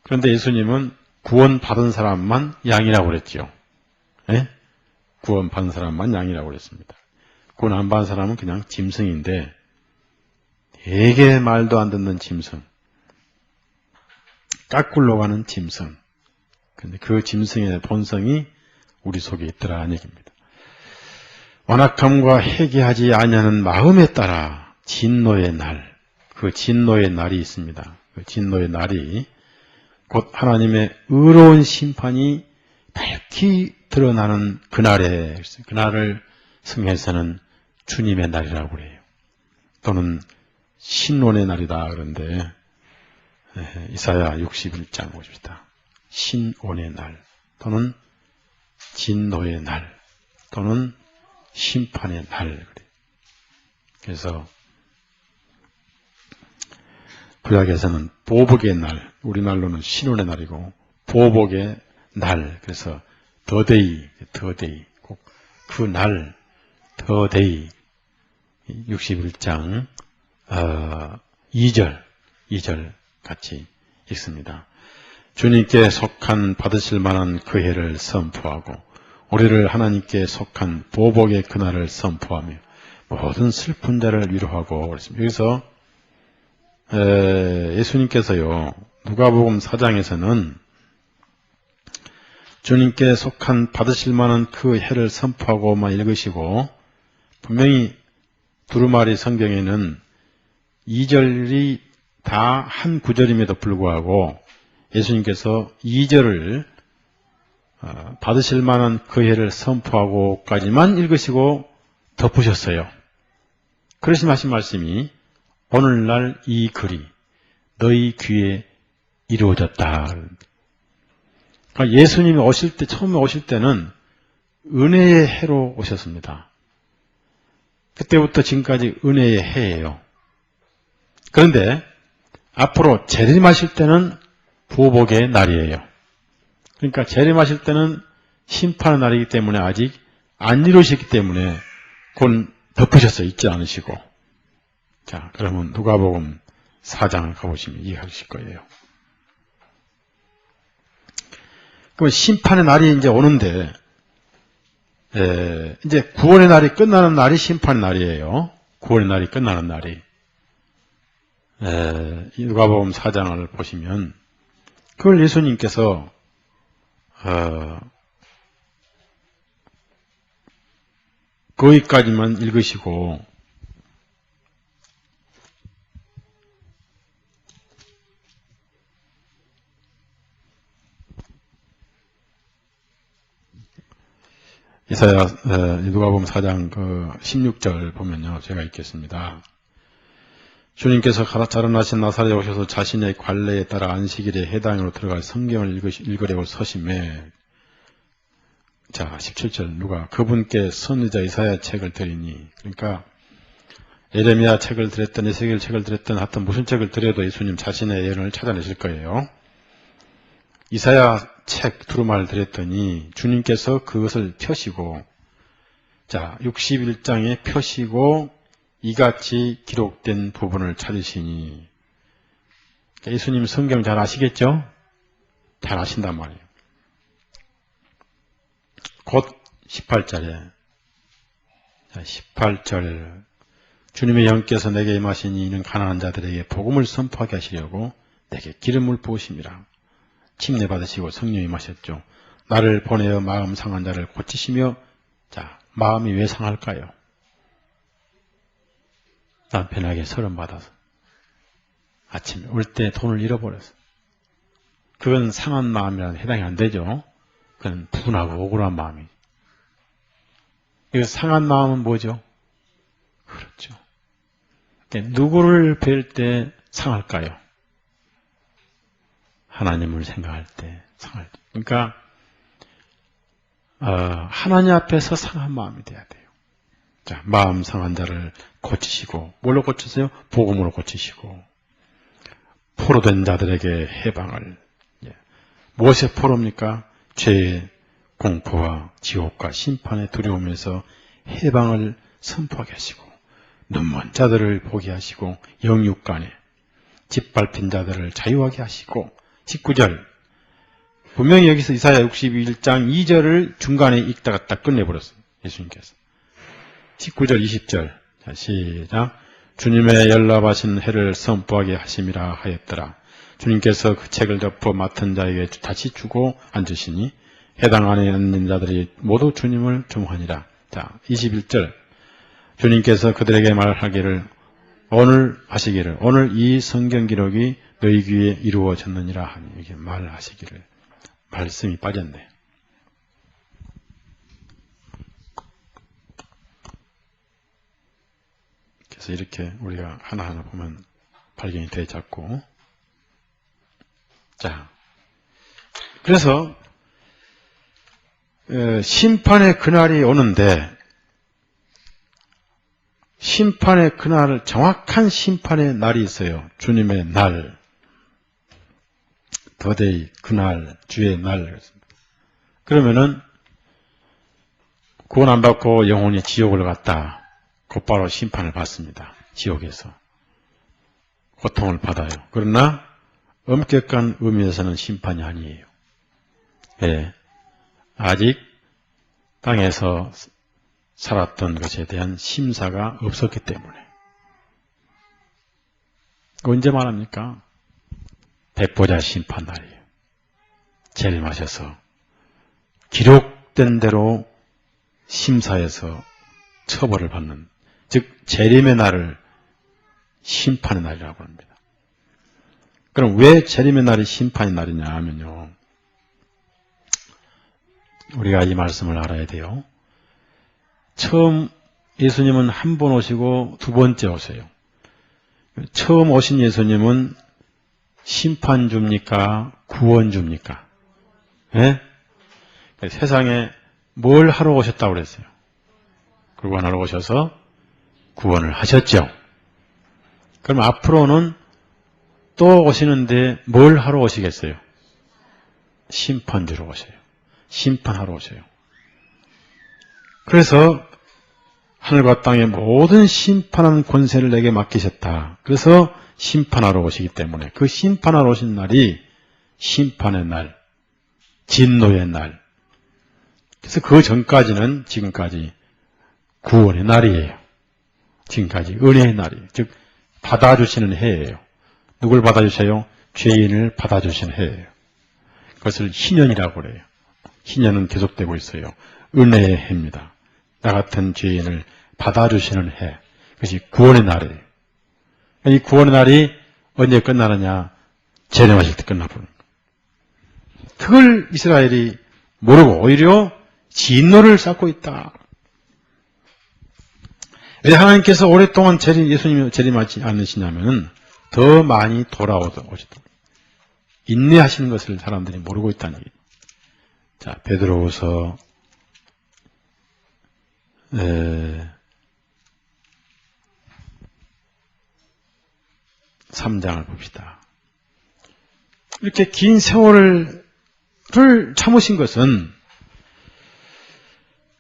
A: 그런데 예수님은 구원받은 사람만 양이라고 그랬죠. 네? 구원받은 사람만 양이라고 그랬습니다. 구원 안 받은 사람은 그냥 짐승인데 되게 말도 안 듣는 짐승. 까꿀로 가는 짐승. 근데 그 짐승의 본성이 우리 속에 있더라는 얘기입니다. 완악함과 회개하지 아니하는 마음에 따라 진노의 날, 그 진노의 날이 있습니다. 그 진노의 날이 곧 하나님의 의로운 심판이 밝히 드러나는 그날에, 그날을 성경에서는 주님의 날이라고 그래요. 또는 신론의 날이다 그런데 이사야 61장 보십시다. 신온의 날 또는 진노의 날 또는 심판의 날. 그래서 구약에서는 보복의 날, 우리말로는 신혼의 날이고 보복의 날, 그래서 더데이, 꼭 그 날, 더데이 61장 2절 같이 읽습니다. 주님께 속한 받으실 만한 그 해를 선포하고 우리를 하나님께 속한 보복의 그날을 선포하며 모든 슬픈 자를 위로하고 그랬습니다. 여기서 예수님께서요, 누가복음 4장에서는 주님께 속한 받으실 만한 그 해를 선포하고만 읽으시고, 분명히 두루마리 성경에는 2절이 다 한 구절임에도 불구하고 예수님께서 2절을 받으실 만한 그 해를 선포하고까지만 읽으시고 덮으셨어요. 그러시 하신 말씀이 오늘날 이 글이 너희 귀에 이루어졌다. 그러니까 예수님이 오실 때, 처음에 오실 때는 은혜의 해로 오셨습니다. 그때부터 지금까지 은혜의 해예요. 그런데 앞으로 재림하실 때는 보복의 날이에요. 그러니까 재림하실 때는 심판의 날이기 때문에 아직 안 이루어졌기 때문에 그건 덮으셨어요. 잊지 않으시고. 자, 그러면 누가복음 4장을 가보시면 이해하실 거예요. 그럼 심판의 날이 이제 오는데, 이제 구원의 날이 끝나는 날이 심판의 날이에요. 구원의 날이 끝나는 날이. 누가복음 4장을 보시면, 그걸 예수님께서, 거기까지만 읽으시고, 이사야, 누가복음 4장 16절 보면요, 제가 읽겠습니다. 주님께서 자라나신 나사렛에 오셔서 자신의 관례에 따라 안식일에 해당으로 들어갈 성경을 읽으려고 서심해. 자, 17절 누가 그분께 선지자 이사야 책을 드리니, 그러니까 예레미야 책을 드렸던 에스겔 책을 드렸던 하여튼 무슨 책을 드려도 예수님 자신의 예언을 찾아내실 거예요. 이사야 책 두루마리를 드렸더니 주님께서 그것을 펴시고, 자, 61장에 펴시고 이같이 기록된 부분을 찾으시니, 그러니까 예수님 성경 잘 아시겠죠? 잘 아신단 말이에요. 곧 18절에, 자, 18절 주님의 영께서 내게 임하시니 이는 가난한 자들에게 복음을 선포하게 하시려고 내게 기름을 부으심이라. 침례 받으시고 성령이 임하셨죠. 나를 보내어 마음 상한 자를 고치시며. 자, 마음이 왜 상할까요? 남편에게 서름 받아서 아침에 올 때 돈을 잃어버려서. 그건 상한 마음이라는 해당이 안 되죠. 그건 분하고 억울한 마음이. 이 상한 마음은 뭐죠? 그렇죠. 누구를 뵐 때 상할까요? 하나님을 생각할 때 상할 때. 그러니까 하나님 앞에서 상한 마음이 돼야 돼요. 자, 마음 상한 자를 고치시고, 뭘로 고치세요? 복음으로 고치시고, 포로된 자들에게 해방을. 무엇의 포로입니까? 죄의 공포와 지옥과 심판의 두려움에서 해방을 선포하게 하시고, 눈먼 자들을 보게 하시고, 영육간에 짓밟힌 자들을 자유하게 하시고, 19절. 분명히 여기서 이사야 61장 2절을 중간에 읽다가 딱 끝내버렸어요. 예수님께서. 19절, 20절. 자, 시작. 주님의 열납하신 해를 선포하게 하심이라 하였더라. 주님께서 그 책을 덮어 맡은 자에게 다시 주고 앉으시니 해당 안에 앉는 자들이 모두 주님을 주목하니라. 자, 21절. 주님께서 그들에게 말하기를 오늘 이 성경 기록이 너희 귀에 이루어졌느니라 하니 이게 말하시기를. 말씀이 빠졌네. 그래서 이렇게 우리가 하나하나 보면 발견이 돼 자꾸. 자, 그래서 심판의 그날이 오는데 심판의 그날, 정확한 심판의 날이 있어요. 주님의 날, 더데이, 그날, 주의 날. 그러면은 구원 안 받고 영혼이 지옥을 갔다. 곧바로 심판을 받습니다. 지옥에서. 고통을 받아요. 그러나 엄격한 의미에서는 심판이 아니에요. 예, 아직 땅에서 살았던 것에 대한 심사가 없었기 때문에. 언제 말합니까? 백보자 심판날이에요. 재림하셔서 기록된 대로 심사해서 처벌을 받는, 즉 재림의 날을 심판의 날이라고 합니다. 그럼 왜 재림의 날이 심판의 날이냐 하면요, 우리가 이 말씀을 알아야 돼요. 처음 예수님은 한 번 오시고 두 번째 오세요. 처음 오신 예수님은 심판주입니까? 구원주입니까? 예? 세상에 뭘 하러 오셨다고 그랬어요? 구원하러 오셔서 구원을 하셨죠. 그럼 앞으로는 또 오시는데 뭘 하러 오시겠어요? 심판주로 오셔요. 심판하러 오셔요. 그래서 하늘과 땅의 모든 심판하는 권세를 내게 맡기셨다. 그래서 심판하러 오시기 때문에 그 심판하러 오신 날이 심판의 날, 진노의 날. 그래서 그 전까지는 지금까지 구원의 날이에요. 지금까지 은혜의 날이에요. 즉 받아주시는 해예요. 누굴 받아주세요? 죄인을 받아주시는 해예요. 그것을 희년이라고 그래요. 희년은 계속되고 있어요. 은혜의 해입니다. 나 같은 죄인을 받아주시는 해. 그것이 구원의 날이에요. 이 구원의 날이 언제 끝나느냐? 재림하실 때 끝나버립니다. 그걸 이스라엘이 모르고 오히려 진노를 쌓고 있다. 왜 하나님께서 오랫동안 예수님이 재림하지 않으시냐면 더 많이 돌아오시도록 인내하시는 것을 사람들이 모르고 있다는 얘기죠. 자, 베드로후서 3장을 봅시다. 이렇게 긴 세월을 참으신 것은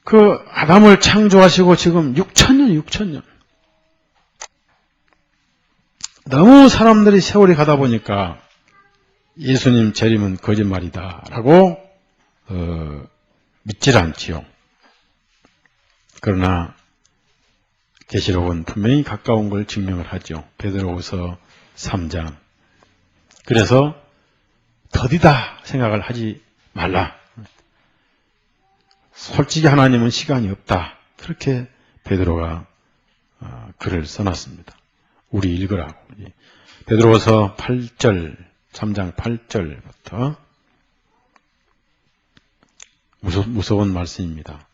A: 그 아담을 창조하시고 지금 6천년. 너무 사람들이 세월이 가다 보니까 예수님 재림은 거짓말이다라고 믿질 않지요. 그러나 계시록은 분명히 가까운 걸 증명을 하죠. 베드로후서 3장. 그래서 더디다 생각을 하지 말라. 솔직히 하나님은 시간이 없다. 그렇게 베드로가 글을 써놨습니다. 우리 읽으라고. 베드로후서 8절, 3장 8절부터 무서운 말씀입니다.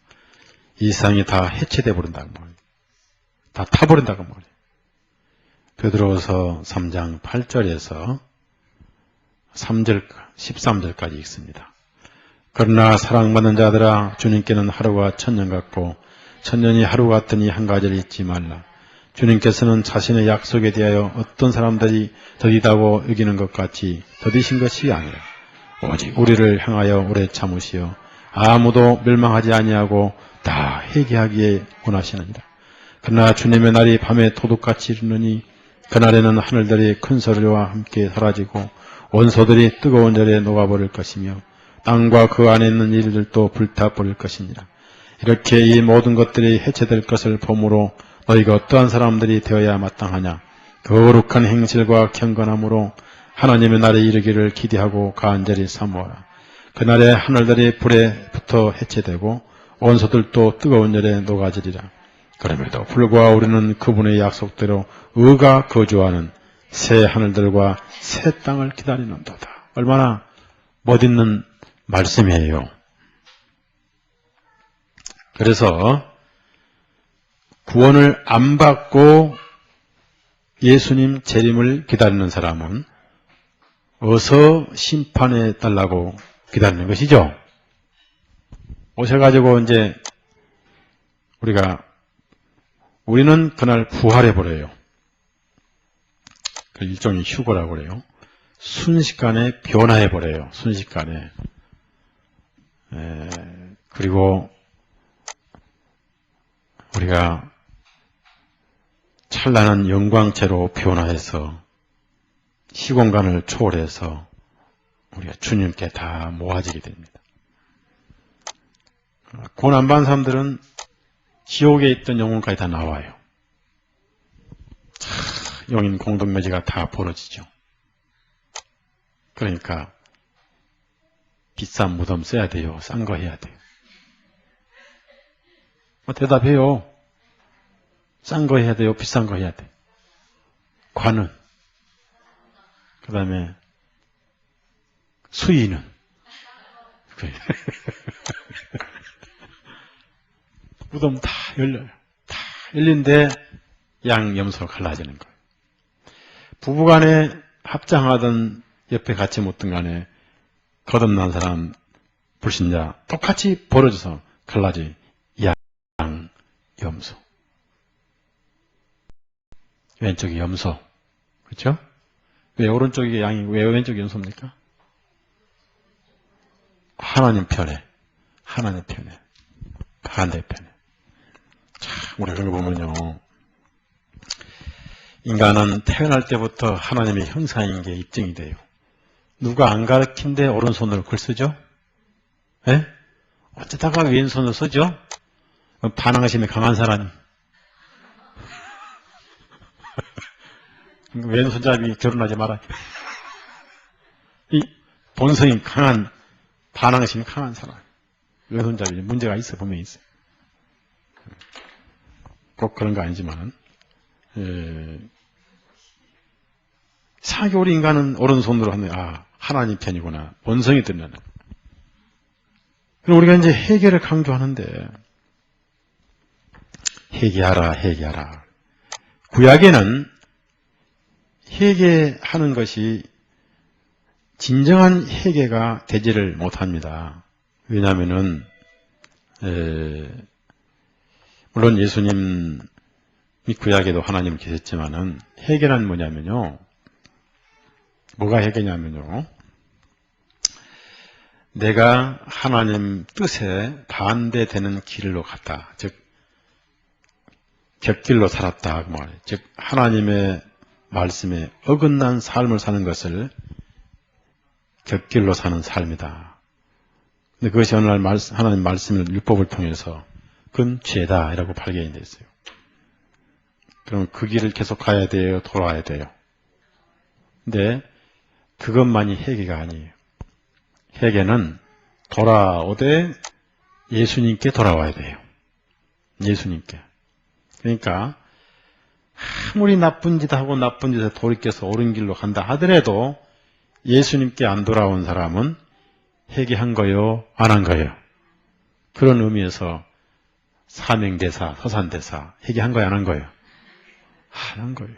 A: 이 세상이 다 해체돼 버린다고 말이에요. 다 타버린다고 말이에요. 베드로서 3장 8절에서 13절까지 읽습니다. 그러나 사랑받는 자들아, 주님께는 하루가 천년 같고 천년이 하루 같으니 한 가지를 잊지 말라. 주님께서는 자신의 약속에 대하여 어떤 사람들이 더디다고 여기는 것 같이 더디신 것이 아니라 오직 우리를 향하여 오래 참으시어 아무도 멸망하지 아니하고 다 회개하기에 원하시느니라. 그러나 주님의 날이 밤에 도둑같이 이르느니 그날에는 하늘들이 큰 소리와 함께 사라지고 원소들이 뜨거운 절에 녹아버릴 것이며 땅과 그 안에 있는 일들도 불타버릴 것이니라. 이렇게 이 모든 것들이 해체될 것을 보므로 너희가 어떠한 사람들이 되어야 마땅하냐. 거룩한 행실과 경건함으로 하나님의 날에 이르기를 기대하고 간절히 사모하라. 그날에 하늘들이 불에 붙어 해체되고 원소들도 뜨거운 열에 녹아지리라. 그럼에도 불구하고 우리는 그분의 약속대로 의가 거주하는 새 하늘들과 새 땅을 기다리는도다. 얼마나 멋있는 말씀이에요. 그래서 구원을 안 받고 예수님 재림을 기다리는 사람은 어서 심판해 달라고 기다리는 것이죠. 오셔가지고 이제 우리는 그날 부활해 버려요. 그 일종의 휴거라고 그래요. 순식간에 변화해 버려요. 순식간에. 그리고 우리가 찬란한 영광체로 변화해서 시공간을 초월해서 우리가 주님께 다 모아지게 됩니다. 구원 안 받은 사람들은 지옥에 있던 영혼까지 다 나와요. 영인 공동묘지가 다 벌어지죠. 그러니까 비싼 무덤 써야 돼요. 싼 거 해야 돼요. 대답해요. 싼 거 해야 돼요. 비싼 거 해야 돼요. 관은. 그 다음에 수의는. 무덤 다 열려요. 다 열린데 양 염소로 갈라지는 거예요. 부부간에 합장하던 옆에 같이 묻든 간에 거듭난 사람 불신자 똑같이 벌어져서 갈라지. 양 염소. 왼쪽이 염소. 그렇죠? 왜 오른쪽이 양이 왜 왼쪽이 염소입니까? 하나님 편에. 하나님 편에. 반대편에. 참, 우리가 그런 거 보면요. 인간은 태어날 때부터 하나님의 형상인 게 입증이 돼요. 누가 안 가르친데 오른손으로 글 쓰죠? 예? 어쩌다가 왼손으로 쓰죠? 반항심이 강한 사람이. 왼손잡이 결혼하지 마라. 이 본성이 강한, 반항심이 강한 사람. 왼손잡이 문제가 있어, 분명히 있어요. 꼭 그런 거 아니지만, 사교리 인간은 오른손으로 하는, 하나님 편이구나. 본성이 드러나는. 그럼 우리가 이제 회개를 강조하는데, 회개하라, 회개하라. 구약에는 회개하는 것이 진정한 회개가 되지를 못합니다. 왜냐하면은, 물론 예수님이 구약에도 하나님 계셨지만은, 회개란 뭐냐면요. 뭐가 회개냐면요. 내가 하나님 뜻에 반대되는 길로 갔다. 즉, 곁길로 살았다. 그 말이에요. 즉, 하나님의 말씀에 어긋난 삶을 사는 것을 곁길로 사는 삶이다. 근데 그것이 어느 날 하나님 말씀을 율법을 통해서 그건 죄다. 이라고 발견이 됐어요. 그럼 그 길을 계속 가야 돼요? 돌아와야 돼요? 근데 그것만이 회개가 아니에요. 회개는 돌아오되 예수님께 돌아와야 돼요. 예수님께. 그러니까 아무리 나쁜 짓 하고 나쁜 짓에 돌이켜서 옳은 길로 간다 하더라도 예수님께 안 돌아온 사람은 회개한 거요? 안 한 거예요? 그런 의미에서 사명대사, 서산대사 회개한 거야, 안 한 거예요? 안 한 거예요.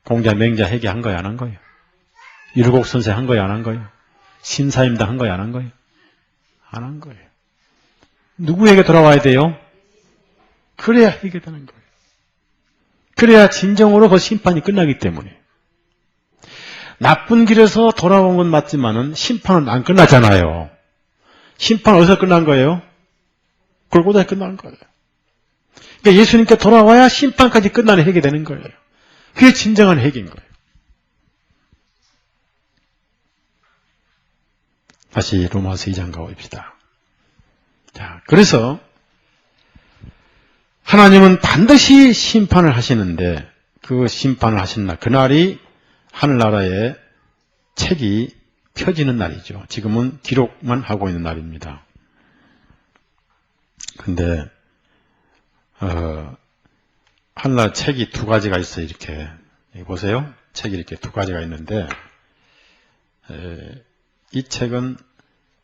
A: 공자, 맹자 회개한 거야, 안 한 거예요? 율곡선생 한 거야, 안 한 거예요? 신사임당 한 거야, 안 한 거예요? 안 한 거예요. 누구에게 돌아와야 돼요? 그래야 해결되는 거예요. 그래야 진정으로 그 심판이 끝나기 때문에. 나쁜 길에서 돌아온 건 맞지만은 심판은 안 끝나잖아요. 심판 어디서 끝난 거예요? 골고다에 끝난 거예요. 그러니까 예수님께 돌아와야 심판까지 끝나는 해결이 되는 거예요. 그게 진정한 해결인 거예요. 다시 로마서 2장 가봅시다. 자, 그래서 하나님은 반드시 심판을 하시는데 그 심판을 하신 날, 그날이 하늘나라의 책이 펴지는 날이죠. 지금은 기록만 하고 있는 날입니다. 근데 하늘나라 책이 두 가지가 있어요. 이렇게 여기 보세요. 책이 이렇게 두 가지가 있는데 이 책은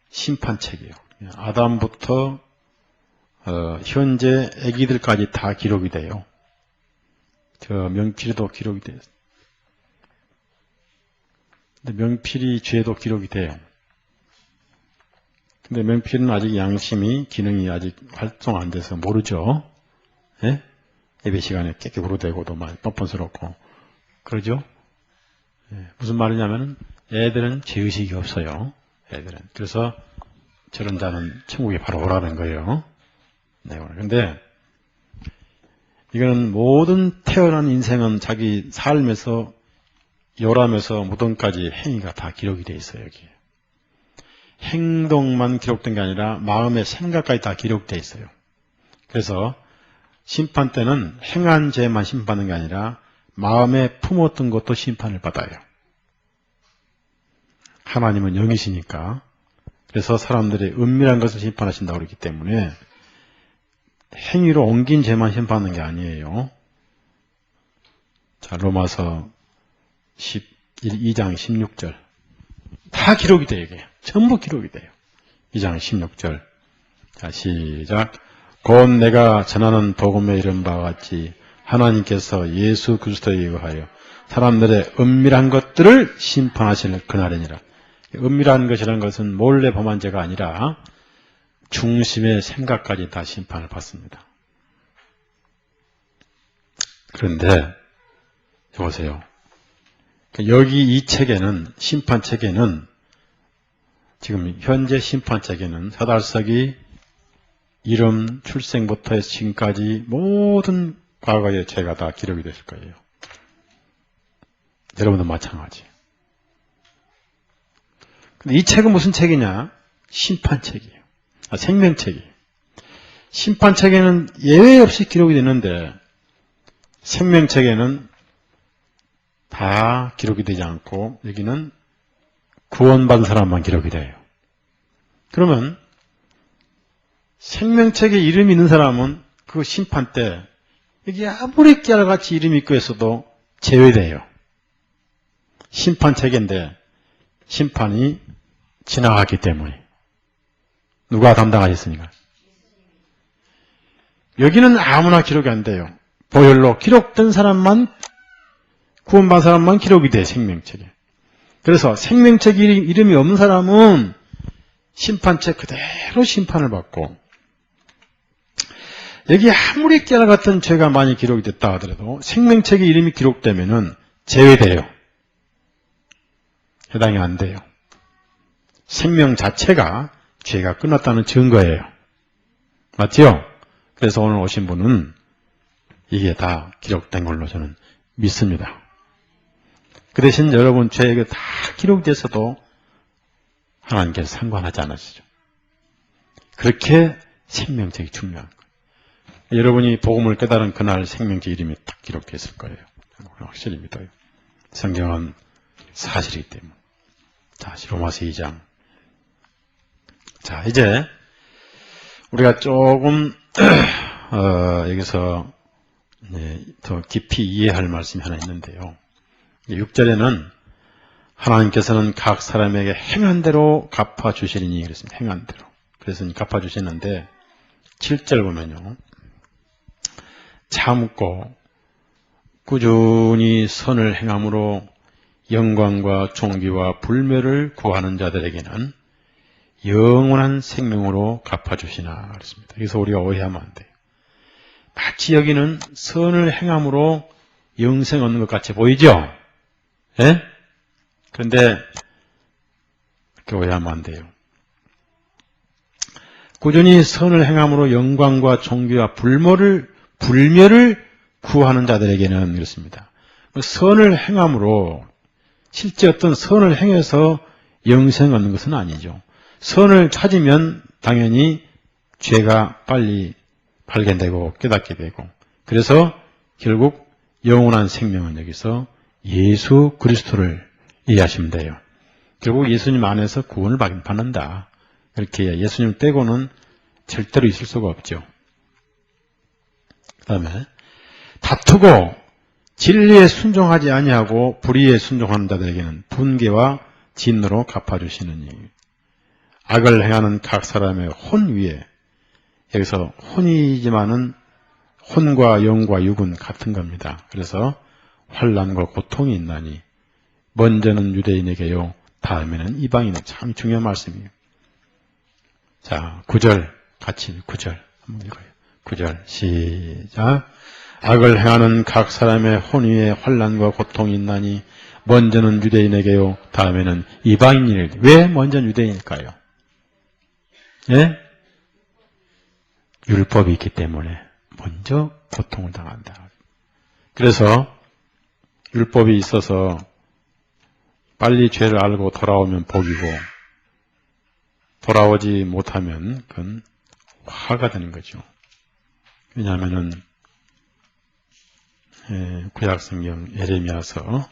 A: 심판책이에요. 아담부터 현재 아기들까지 다 기록이 돼요. 저 명필에도 기록이 돼요. 근데 명필이 죄도 기록이 돼요. 근데 명필은 아직 양심이, 기능이 아직 활성 안 돼서 모르죠. 예? 예배 시간에 깨끗이 부르되고도 많이 뻔뻔스럽고. 그러죠? 예. 무슨 말이냐면은 애들은 죄의식이 없어요. 애들은. 그래서 저런 자는 천국에 바로 오라는 거예요. 네. 근데 이거는 모든 태어난 인생은 자기 삶에서 요람에서 무덤까지 행위가 다 기록이 되어 있어요. 여기. 행동만 기록된 게 아니라 마음의 생각까지 다 기록되어 있어요. 그래서 심판 때는 행한 죄만 심판하는 게 아니라 마음에 품었던 것도 심판을 받아요. 하나님은 영이시니까. 그래서 사람들의 은밀한 것을 심판하신다고 그러기 때문에 행위로 옮긴 죄만 심판하는 게 아니에요. 자, 로마서 2장 16절. 다 기록이 돼요, 이게. 전부 기록이 돼요. 2장 16절. 자, 시작. 곧 내가 전하는 복음에 이른 바와 같이 하나님께서 예수 그리스도에 의하여 사람들의 은밀한 것들을 심판하실 그날이니라. 은밀한 것이라는 것은 몰래 범한 죄가 아니라 중심의 생각까지 다 심판을 받습니다. 그런데 보세요. 여기 이 책에는, 심판책에는, 지금 현재 심판책에는 사달서기 이름 출생부터 해서 지금까지 모든 과거의 죄가 다 기록이 됐을 거예요. 여러분도 마찬가지. 근데 이 책은 무슨 책이냐? 심판책이에요. 생명책이에요. 심판책에는 예외 없이 기록이 되는데 생명책에는 다 기록이 되지 않고 여기는 구원받은 사람만 기록이 돼요. 그러면 생명책에 이름이 있는 사람은 그 심판 때 여기 아무리 깨알같이 이름이 있고 있어도 제외돼요. 심판책인데 심판이 지나갔기 때문에. 누가 담당하셨습니까? 여기는 아무나 기록이 안 돼요. 보혈로 기록된 사람만, 구원받은 사람만 기록이 돼, 생명책에. 그래서 생명책 이름이 없는 사람은 심판책 그대로 심판을 받고, 여기 아무리 깨알 같은 죄가 많이 기록이 됐다 하더라도 생명책에 이름이 기록되면은 제외돼요. 해당이 안 돼요. 생명 자체가 죄가 끝났다는 증거예요. 맞죠? 그래서 오늘 오신 분은 이게 다 기록된 걸로 저는 믿습니다. 그 대신 여러분 죄가 다 기록됐어도 하나님께서 상관하지 않으시죠. 그렇게 생명책이 중요한 거예요. 여러분이 복음을 깨달은 그날 생명책 이름이 딱 기록됐을 거예요. 확실히 믿어요. 성경은 사실이기 때문에. 다시 로마서 2장. 자, 이제 우리가 조금 여기서 더 깊이 이해할 말씀이 하나 있는데요. 6절에는 하나님께서는 각 사람에게 행한 대로 갚아주시리니 그랬습니다. 행한 대로. 그래서 갚아주시는데 7절 보면요. 참고 꾸준히 선을 행함으로 영광과 존귀와 불멸을 구하는 자들에게는 영원한 생명으로 갚아주시나 그렇습니다. 그래서 우리가 오해하면 안 돼요. 마치 여기는 선을 행함으로 영생 얻는 것 같이 보이죠? 예? 그런데 그렇게 오해하면 안 돼요. 꾸준히 선을 행함으로 영광과 존귀와 불멸을 구하는 자들에게는 그렇습니다. 선을 행함으로 실제 어떤 선을 행해서 영생 얻는 것은 아니죠. 선을 찾으면 당연히 죄가 빨리 발견되고 깨닫게 되고, 그래서 결국 영원한 생명은 여기서 예수 그리스도를 이해하시면 돼요. 결국 예수님 안에서 구원을 받는다. 그렇게 예수님 빼고는 절대로 있을 수가 없죠. 그 다음에 다투고 진리에 순종하지 아니하고 불의에 순종하는 자들에게는 분개와 진노로 갚아주시느니, 악을 행하는 각 사람의 혼 위에, 여기서 혼이지만은 혼과 영과 육은 같은 겁니다. 그래서 환난과 고통이 있나니 먼저는 유대인에게요 다음에는 이방인에게. 참 중요한 말씀이에요. 자, 9절 같이 9절 한번 읽어요. 9절 시작. 악을 행하는 각 사람의 혼 위에 환난과 고통이 있나니 먼저는 유대인에게요 다음에는 이방인에게. 왜 먼저는 유대인일까요? 예? 율법이 있기 때문에 먼저 고통을 당한다. 그래서 율법이 있어서 빨리 죄를 알고 돌아오면 복이고, 돌아오지 못하면 그건 화가 되는 거죠. 왜냐하면은 구약성경 예레미야서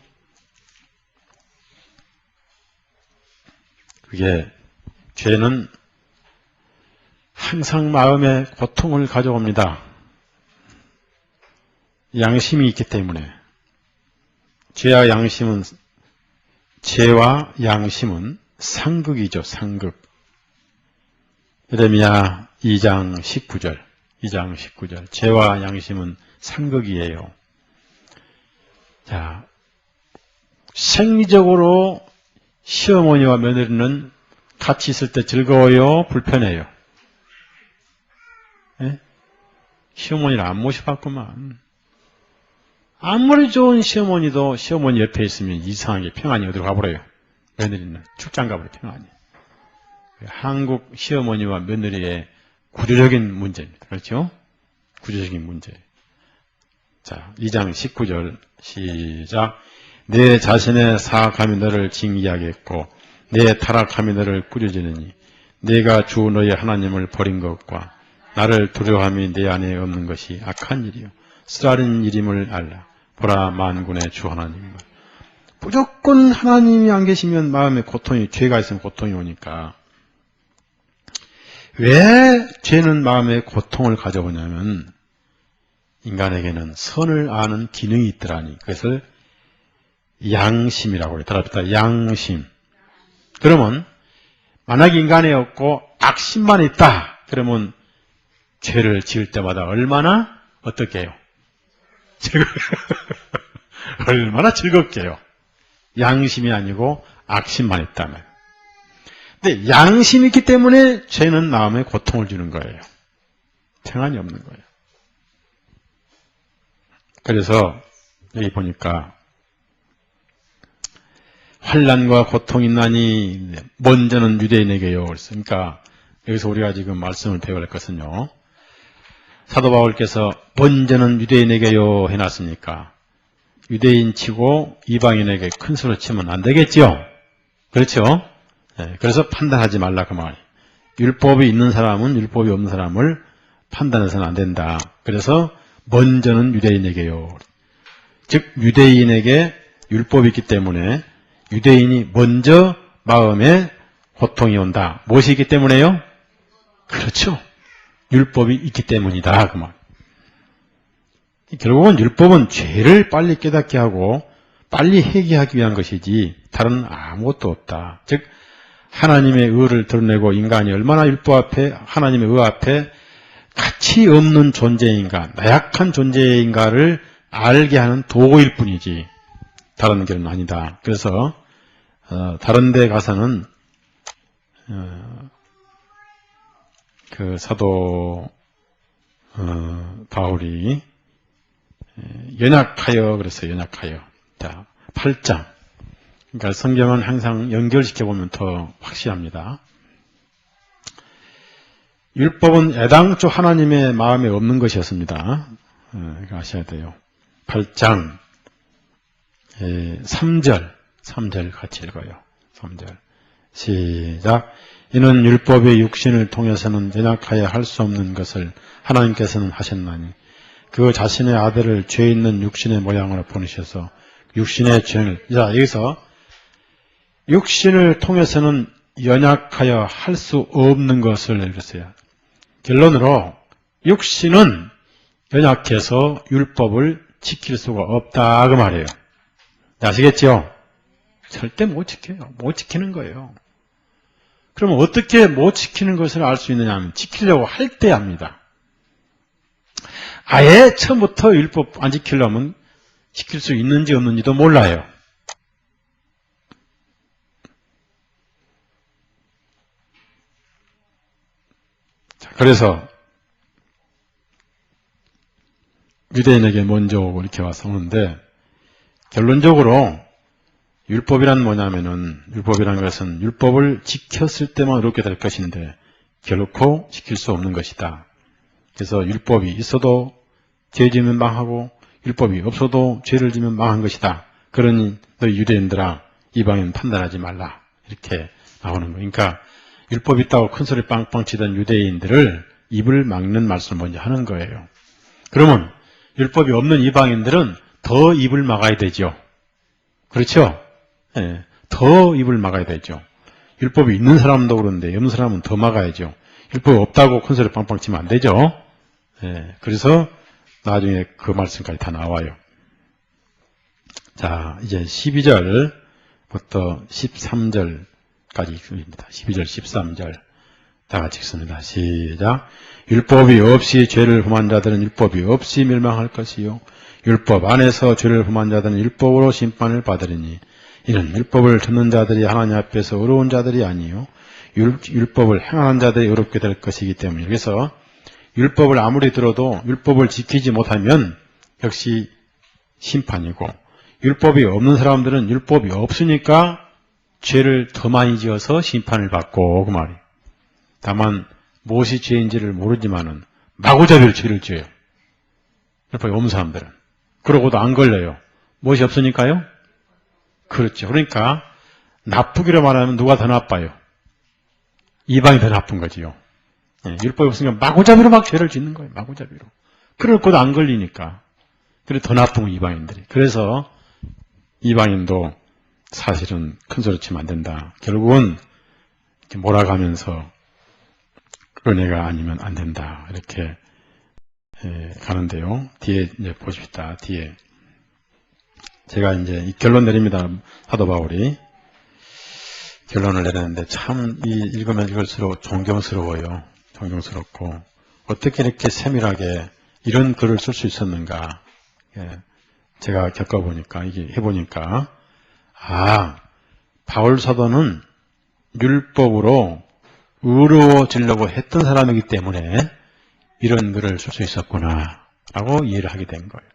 A: 그게 죄는 항상 마음에 고통을 가져옵니다. 양심이 있기 때문에. 죄와 양심은 상극이죠. 상극. 예레미야 2장 19절. 죄와 양심은 상극이에요. 자, 생리적으로 시어머니와 며느리는 같이 있을 때 즐거워요? 불편해요? 예? 시어머니를 안 모셔봤구만. 아무리 좋은 시어머니도 시어머니 옆에 있으면 이상하게 평안이 어디로 가버려요. 며느리는 출장 가버려요. 평안이. 한국 시어머니와 며느리의 구조적인 문제입니다. 그렇죠? 구조적인 문제. 자, 2장 19절 시작. 내 자신의 사악함이 너를 징계하겠고 내 타락함이 너를 꾸짖으느니 내가 주 너의 하나님을 버린 것과 나를 두려워함이 내 안에 없는 것이 악한 일이요 쓰라린 일임을 알라. 보라, 만군의 주 하나님. 무조건 하나님이 안 계시면 마음에 고통이, 죄가 있으면 고통이 오니까. 왜 죄는 마음에 고통을 가져오냐면 인간에게는 선을 아는 기능이 있더라니. 그것을 양심이라고 해요. 따라합시다. 양심. 그러면 만약에 인간에 없고 악심만 있다. 그러면 죄를 지을 때마다 얼마나 어떻게 해요? 얼마나 즐겁게 해요. 양심이 아니고 악심만 있다면. 근데 양심이 있기 때문에 죄는 마음에 고통을 주는 거예요. 평안이 없는 거예요. 그래서 여기 보니까 환난과 고통이 있나니 먼저는 유대인에게요. 그러니까 여기서 우리가 지금 말씀을 배워야 할 것은요. 사도 바울께서 먼저는 유대인에게요 해놨으니까 유대인 치고 이방인에게 큰 소리 치면 안 되겠죠? 그렇죠? 네, 그래서 판단하지 말라 그 말이에요. 율법이 있는 사람은 율법이 없는 사람을 판단해서는 안 된다. 그래서 먼저는 유대인에게요. 즉 유대인에게 율법이 있기 때문에 유대인이 먼저 마음에 고통이 온다. 무엇이 있기 때문에요? 그렇죠. 율법이 있기 때문이다. 그 말. 결국은 율법은 죄를 빨리 깨닫게 하고 빨리 회개하기 위한 것이지 다른 아무것도 없다. 즉 하나님의 의를 드러내고 인간이 얼마나 율법 앞에 하나님의 의 앞에 가치 없는 존재인가, 나약한 존재인가를 알게 하는 도구일 뿐이지 다른 길은 아니다. 그래서 다른 데 가서는 그 사도 바울이 연약하여 그랬어요. 연약하여. 자, 8장. 그러니까 성경은 항상 연결시켜 보면 더 확실합니다. 율법은 애당초 하나님의 마음에 없는 것이었습니다. 이거 아셔야 돼요. 8장 3절 같이 읽어요. 3절 시작. 이는 율법의 육신을 통해서는 연약하여 할 수 없는 것을 하나님께서는 하셨나니 그 자신의 아들을 죄 있는 육신의 모양으로 보내셔서 육신의 죄를, 자 여기서 육신을 통해서는 연약하여 할 수 없는 것을 그랬어요. 결론으로 육신은 연약해서 율법을 지킬 수가 없다 그 말이에요. 아시겠죠? 절대 못 지켜요. 못 지키는 거예요. 그러면 어떻게 못 지키는 것을 알 수 있느냐 하면 지키려고 할 때 합니다. 아예 처음부터 율법 안 지키려면 지킬 수 있는지 없는지도 몰라요. 자, 그래서 유대인에게 먼저 오고 이렇게 와서 오는데 결론적으로 율법이란 뭐냐면은 율법이란 것은 율법을 지켰을 때만 얻게 될 것인데 결코 지킬 수 없는 것이다. 그래서 율법이 있어도 죄 지으면 망하고 율법이 없어도 죄를 지으면 망한 것이다. 그러니 너희 유대인들아 이방인 판단하지 말라. 이렇게 나오는 거예요. 그러니까 율법이 있다고 큰소리 빵빵 치던 유대인들을 입을 막는 말씀을 먼저 하는 거예요. 그러면 율법이 없는 이방인들은 더 입을 막아야 되죠. 그렇죠? 예, 더 입을 막아야 되죠. 율법이 있는 사람도 그런데 없는 사람은 더 막아야죠. 율법이 없다고 큰소리 빵빵 치면 안 되죠. 예, 그래서 나중에 그 말씀까지 다 나와요. 자, 이제 12절부터 13절까지 읽습니다. 12절, 13절 다 같이 읽습니다. 시작. 율법이 없이 죄를 범한 자들은 율법이 없이 멸망할 것이요 율법 안에서 죄를 범한 자들은 율법으로 심판을 받으리니 이는 율법을 듣는 자들이 하나님 앞에서 의로운 자들이 아니요 율법을 행하는 자들이 의롭게 될 것이기 때문에 그래서 율법을 아무리 들어도 율법을 지키지 못하면 역시 심판이고 율법이 없는 사람들은 율법이 없으니까 죄를 더 많이 지어서 심판을 받고 그 말이에요. 다만 무엇이 죄인지를 모르지만은 마구잡이로 죄를 지어요. 율법이 없는 사람들은. 그러고도 안 걸려요. 무엇이 없으니까요? 그렇죠. 그러니까 나쁘기로 말하면 누가 더 나빠요? 이방이 더 나쁜 거지요. 예, 율법이 없으니까 마구잡이로 막 죄를 짓는 거예요. 마구잡이로. 그러고도 안 걸리니까. 그래서 더 나쁜 건 이방인들이. 그래서 이방인도 사실은 큰 소리 치면 안 된다. 결국은 이렇게 몰아가면서 은혜가 아니면 안 된다. 이렇게 가는데요. 뒤에 이제 보십시다. 뒤에 제가 이제 이 결론 내립니다. 사도 바울이 결론을 내렸는데 참 읽으면 읽을수록 존경스러워요. 존경스럽고 어떻게 이렇게 세밀하게 이런 글을 쓸 수 있었는가. 제가 겪어보니까 이게 해보니까 바울 사도는 율법으로 의로워지려고 했던 사람이기 때문에 이런 글을 쓸 수 있었구나 라고 이해를 하게 된 거예요.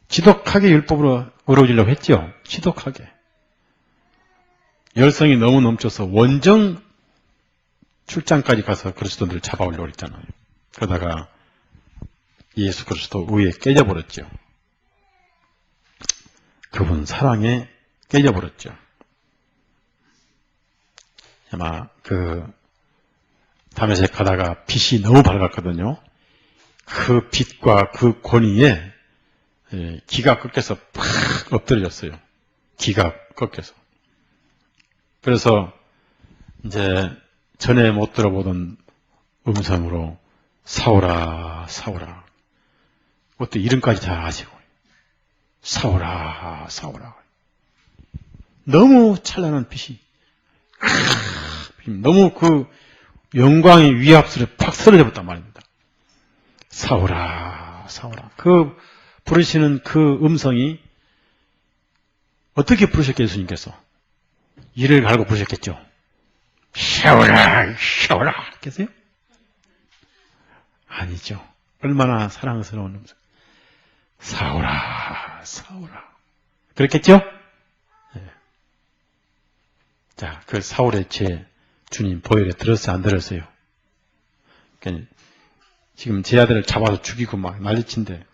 A: 지독하게 율법으로 의로워지려고 했죠. 지독하게. 열성이 너무 넘쳐서 원정 출장까지 가서 그리스도인들을 잡아오려고 했잖아요. 그러다가 예수 그리스도 의에 깨져버렸죠. 그분 사랑에 깨져버렸죠. 아마 다메섹 가다가 빛이 너무 밝았거든요. 그 빛과 그 권위에 기가 꺾여서 팍 엎드려졌어요. 기가 꺾여서. 그래서 이제 전에 못 들어보던 음성으로 사오라 사오라. 그것도 이름까지 다 아시고 사오라 사오라. 너무 찬란한 빛이 너무 그 영광의 위압스레 팍 쓰러져 버렸단 말입니다. 사오라, 사오라. 그 부르시는 그 음성이 어떻게 부르셨겠어요, 예수님께서? 이를 갈고 부르셨겠죠. 샤오라, 샤오라. 했겠어요? 아니죠. 얼마나 사랑스러운 음성. 사오라, 사오라. 그렇겠죠? 네. 자, 그 사울의 죄 주님 보혈에 들었어요, 안 들었어요? 그러니까 지금 제 아들을 잡아서 죽이고 막 난리친데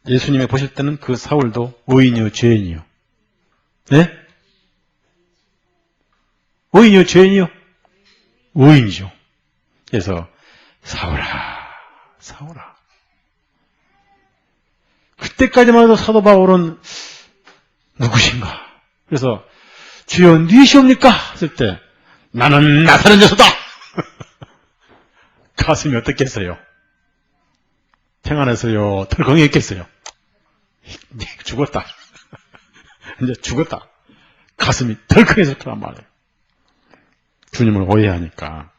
A: 예수님이 보실 때는 그 사울도 의인이요, 죄인이요? 네? 의인이요, 죄인이요? 의인이죠. 그래서 사울아, 사울아. 그때까지만 해도 사도 바울은 누구신가? 그래서 주여 누구시옵니까? 했을 때 나는 나사렛 예수다. 가슴이 어떻겠어요? 평안해서요, 덜컹했겠어요. 죽었다. 이제 죽었다. 가슴이 덜컹해서 그란 말이에요. 주님을 오해하니까.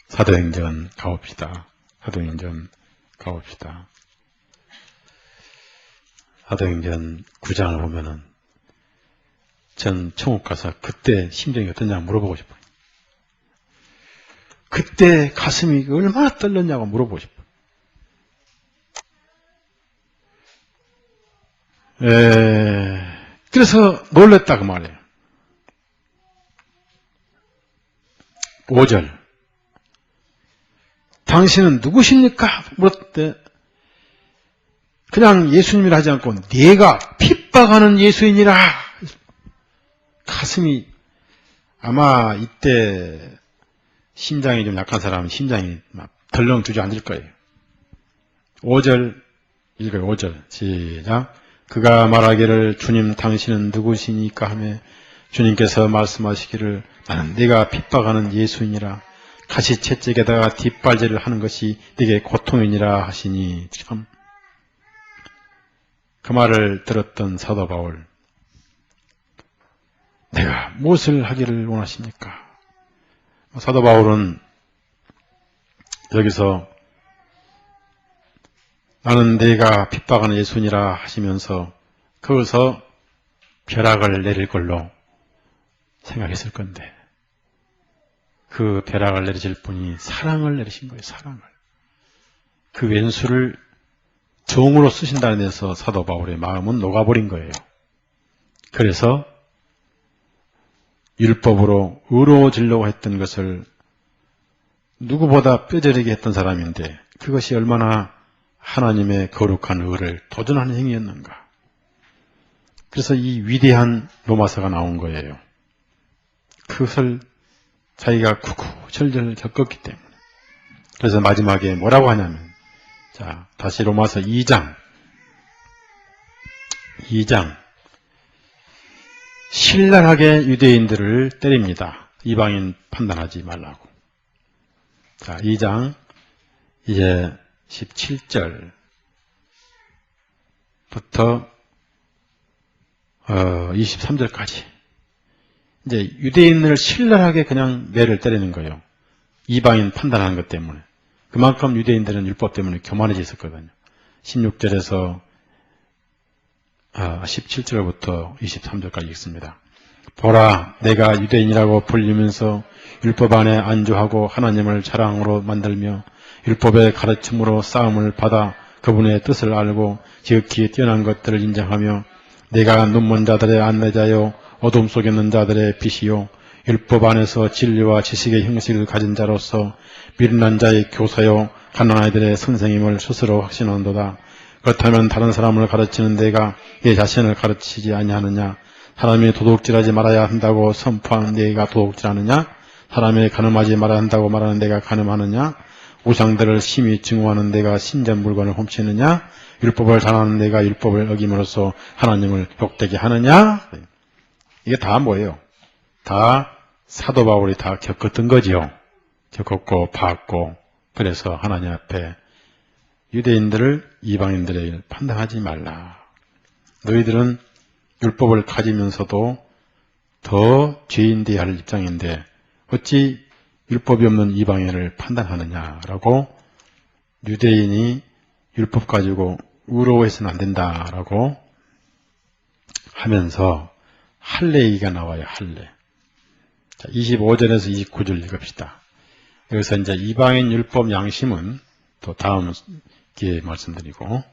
A: 사도행전 가봅시다. 사도행전 가봅시다. 사도행전 9장을 보면은 전 천국 가서 그때 심정이 어떠냐 물어보고 싶어요. 그때 가슴이 얼마나 떨렸냐고 물어보고 싶어요. 그래서 놀랬다 그 말이에요. 5절. 당신은 누구십니까? 물었을 때 그냥 예수님이라 하지 않고 네가 핍박하는 예수인이라. 가슴이 아마 이때 심장이 좀 약한 사람은 심장이 막 덜렁 주저앉을 거예요. 5절 읽어요. 5절 시작. 그가 말하기를 주님 당신은 누구시니까 하며 주님께서 말씀하시기를 나는 네가 핍박하는 예수인이라. 가시채찍에다가 뒷발질을 하는 것이 네게 고통이니라 하시니. 참 그 말을 들었던 사도 바울, 내가 무엇을 하기를 원하십니까? 사도 바울은 여기서 나는 네가 핍박하는 예수니라 하시면서 거기서 벼락을 내릴 걸로 생각했을 건데 그 벼락을 내리실 분이 사랑을 내리신 거예요. 사랑을. 그 왼수를 정으로 쓰신다는 데서 사도 바울의 마음은 녹아버린 거예요. 그래서 율법으로 의로워지려고 했던 것을 누구보다 뼈저리게 했던 사람인데 그것이 얼마나 하나님의 거룩한 의를 도전하는 행위였는가. 그래서 이 위대한 로마서가 나온 거예요. 그것을 자기가 구구절절 겪었기 때문에. 그래서 마지막에 뭐라고 하냐면, 자, 다시 로마서 2장. 신랄하게 유대인들을 때립니다. 이방인 판단하지 말라고. 자, 2장 이제 17절부터 23절까지. 이제 유대인을 신랄하게 그냥 매를 때리는 거예요. 이방인 판단하는 것 때문에. 그만큼 유대인들은 율법 때문에 교만해져 있었거든요. 16절에서 17절부터 23절까지 읽습니다. 보라, 내가 유대인이라고 불리면서 율법 안에 안주하고 하나님을 자랑으로 만들며 율법의 가르침으로 싸움을 받아 그분의 뜻을 알고 지극히 뛰어난 것들을 인정하며 내가 눈먼 자들의 안내자요 어둠 속에 있는 자들의 빛이요 율법 안에서 진리와 지식의 형식을 가진 자로서 미련한 자의 교사요 가난한 아이들의 선생님을 스스로 확신한도다. 그렇다면 다른 사람을 가르치는 내가 내 자신을 가르치지 아니하느냐? 사람이 도둑질하지 말아야 한다고 선포하는 내가 도둑질하느냐? 사람이 가늠하지 말아야 한다고 말하는 내가 가늠하느냐? 우상들을 심히 증오하는 내가 신전 물건을 훔치느냐? 율법을 잘하는 내가 율법을 어김으로써 하나님을 욕되게 하느냐? 이게 다 뭐예요? 다 사도 바울이 다 겪었던 거지요. 겪었고 봤고 그래서 하나님 앞에 유대인들을 이방인들의 판단하지 말라. 너희들은 율법을 가지면서도 더 죄인되어야 할 입장인데 어찌 율법이 없는 이방인을 판단하느냐라고 유대인이 율법 가지고 의로워해서는 안 된다라고 하면서 할례 얘기가 나와요. 할례. 자, 25절에서 29절 읽읍시다. 여기서 이제 이방인 율법 양심은 또 다음 기회에 말씀드리고,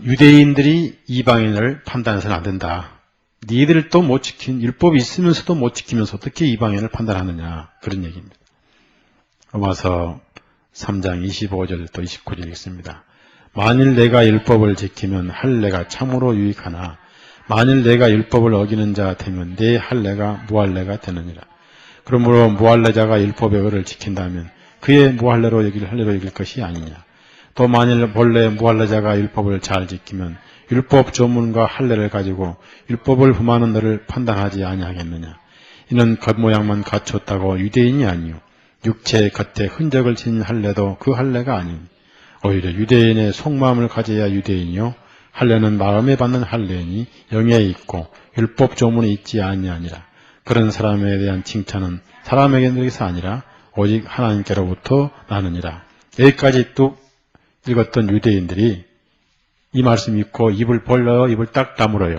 A: 유대인들이 이방인을 판단해서는 안 된다. 니들도 못 지킨, 율법이 있으면서도 못 지키면서 어떻게 이방인을 판단하느냐. 그런 얘기입니다. 로마서 3장 25절부터 29절 읽습니다. 만일 내가 율법을 지키면 할례가 참으로 유익하나 만일 내가 율법을 어기는 자 되면 내 할례가 무할례가 되느니라. 그러므로 무할례자가 율법의 의를 지킨다면 그의 무할례로 여길 할례로 여길 것이 아니냐. 또 만일 본래 무할례자가 율법을 잘 지키면 율법 조문과 할례를 가지고 율법을 흠하는 너를 판단하지 아니하겠느냐. 이는 겉모양만 갖췄다고 유대인이 아니요 육체의 겉에 흔적을 지닌 할례도 그 할례가 아니니 오히려 유대인의 속마음을 가져야 유대인이요 할례는 마음에 받는 할례니 영에 있고 율법 조문에 있지 아니하니라. 그런 사람에 대한 칭찬은 사람에게서 아니라 오직 하나님께로부터 나느니라. 여기까지 뚝 읽었던 유대인들이 이 말씀 읽고 입을 벌려요? 입을 딱 다물어요?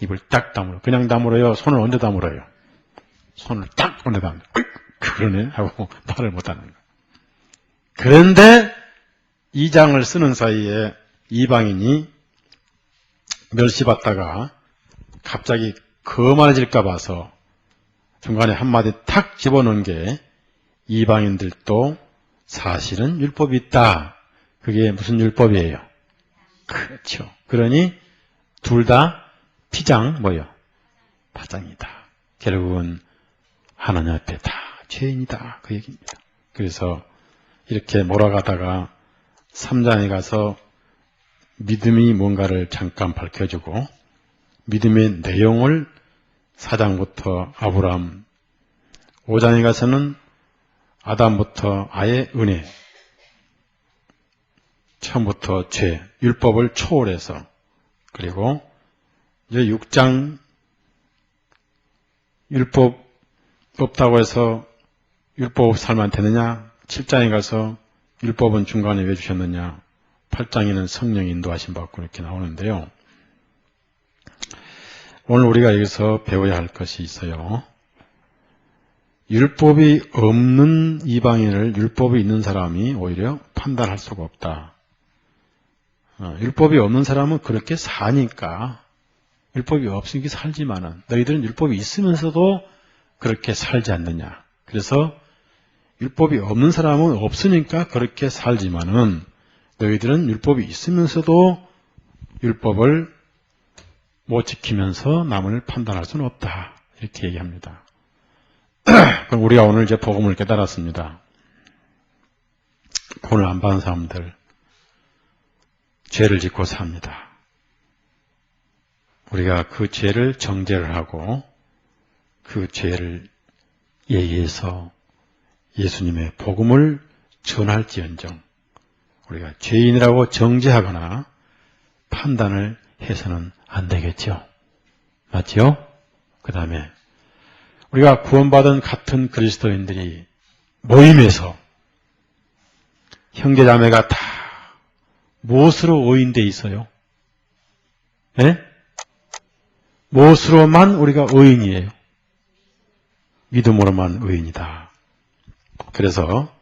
A: 입을 딱 다물어요. 그냥 다물어요? 손을 얹어 다물어요? 손을 딱 얹어 다물어요. 그러네 하고 말을 못하는 거예요. 그런데 이 장을 쓰는 사이에 이방인이 멸시받다가 갑자기 거만해질까 봐서 중간에 한마디 탁 집어넣은 게 이방인들도 사실은 율법이 있다. 그게 무슨 율법이에요? 그렇죠. 그러니 둘 다 피장 뭐요? 파장이다. 결국은 하나님 앞에 다 죄인이다. 그 얘기입니다. 그래서 이렇게 몰아가다가 3장에 가서 믿음이 뭔가를 잠깐 밝혀주고 믿음의 내용을 4장부터 아브라함, 5장에 가서는 아담부터 아예 은혜, 처음부터 죄, 율법을 초월해서, 그리고 이제 6장 율법 없다고 해서 율법 살면 되느냐? 7장에 가서 율법은 중간에 왜 주셨느냐? 8장에는 성령 인도하심 받고 이렇게 나오는데요. 오늘 우리가 여기서 배워야 할 것이 있어요. 율법이 없는 이방인을 율법이 있는 사람이 오히려 판단할 수가 없다. 율법이 없는 사람은 그렇게 사니까 율법이 없으니까 살지만은 너희들은 율법이 있으면서도 그렇게 살지 않느냐. 그래서 율법이 없는 사람은 없으니까 그렇게 살지만은 너희들은 율법이 있으면서도 율법을 못 지키면서 남을 판단할 수는 없다. 이렇게 얘기합니다. 그럼 우리가 오늘 이제 복음을 깨달았습니다. 본을 안 받은 사람들 죄를 짓고 삽니다. 우리가 그 죄를 정죄를 하고 그 죄를 예의해서 예수님의 복음을 전할지언정 우리가 죄인이라고 정죄하거나 판단을 해서는 안 되겠죠. 맞죠? 그 다음에 우리가 구원받은 같은 그리스도인들이 모임에서 형제자매가 다 무엇으로 의인돼 있어요? 네? 무엇으로만 우리가 의인이에요? 믿음으로만 의인이다. 그래서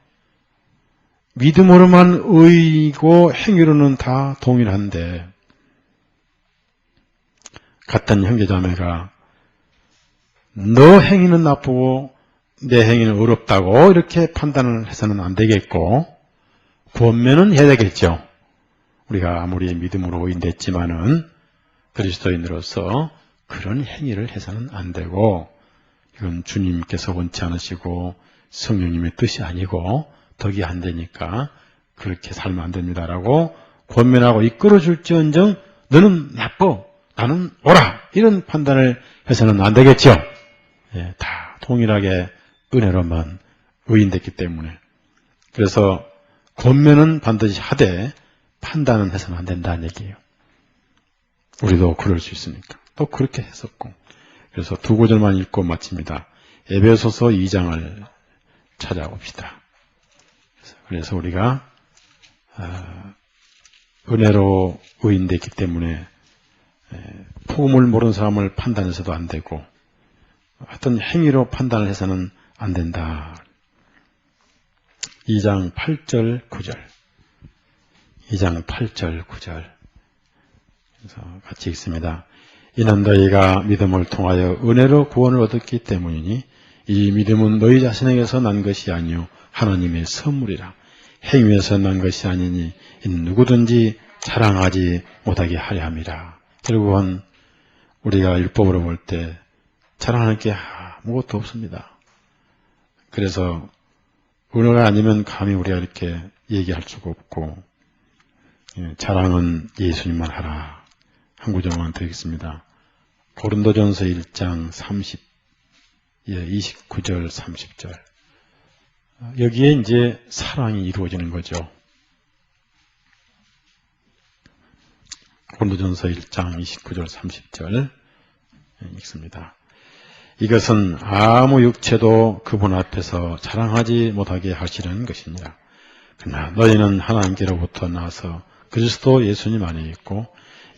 A: 믿음으로만 의이고 행위로는 다 동일한데 같은 형제자매가 너 행위는 나쁘고 내 행위는 어렵다고 이렇게 판단을 해서는 안 되겠고 권면은 해야 되겠죠. 우리가 아무리 믿음으로 의인됐지만은 그리스도인으로서 그런 행위를 해서는 안 되고 이건 주님께서 원치 않으시고 성령님의 뜻이 아니고 덕이 안 되니까 그렇게 살면 안 됩니다라고 권면하고 이끌어줄지언정 너는 나빠 나는 옳아 이런 판단을 해서는 안 되겠죠. 예, 다 동일하게 은혜로만 의인됐기 때문에 그래서 권면은 반드시 하되 판단은 해서는 안 된다는 얘기예요. 우리도 그럴 수 있으니까. 또 그렇게 했었고. 그래서 두 구절만 읽고 마칩니다. 에베소서 2장을 찾아봅시다. 그래서 우리가 은혜로 의인됐기 때문에 복음을 모르는 사람을 판단해서도 안 되고 어떤 행위로 판단을 해서는 안 된다. 2장 8절 9절 2장 8절 9절 그래서 같이 읽습니다. 이는 너희가 믿음을 통하여 은혜로 구원을 얻었기 때문이니 이 믿음은 너희 자신에게서 난 것이 아니요 하나님의 선물이라. 행위에서 난 것이 아니니 누구든지 자랑하지 못하게 하려 함이라. 결국은 우리가 율법으로 볼 때 자랑할 게 아무것도 없습니다. 그래서 은혜가 아니면 감히 우리가 이렇게 얘기할 수가 없고 자랑은 예수님만 하라. 한 구절만 더 읽습니다. 고린도전서 1장 29절 30절 여기에 이제 사랑이 이루어지는 거죠. 고린도전서 1장 29절 30절 읽습니다. 이것은 아무 육체도 그분 앞에서 자랑하지 못하게 하시는 것이니라. 그러나 너희는 하나님께로부터 나서 그리스도 예수님 안에 있고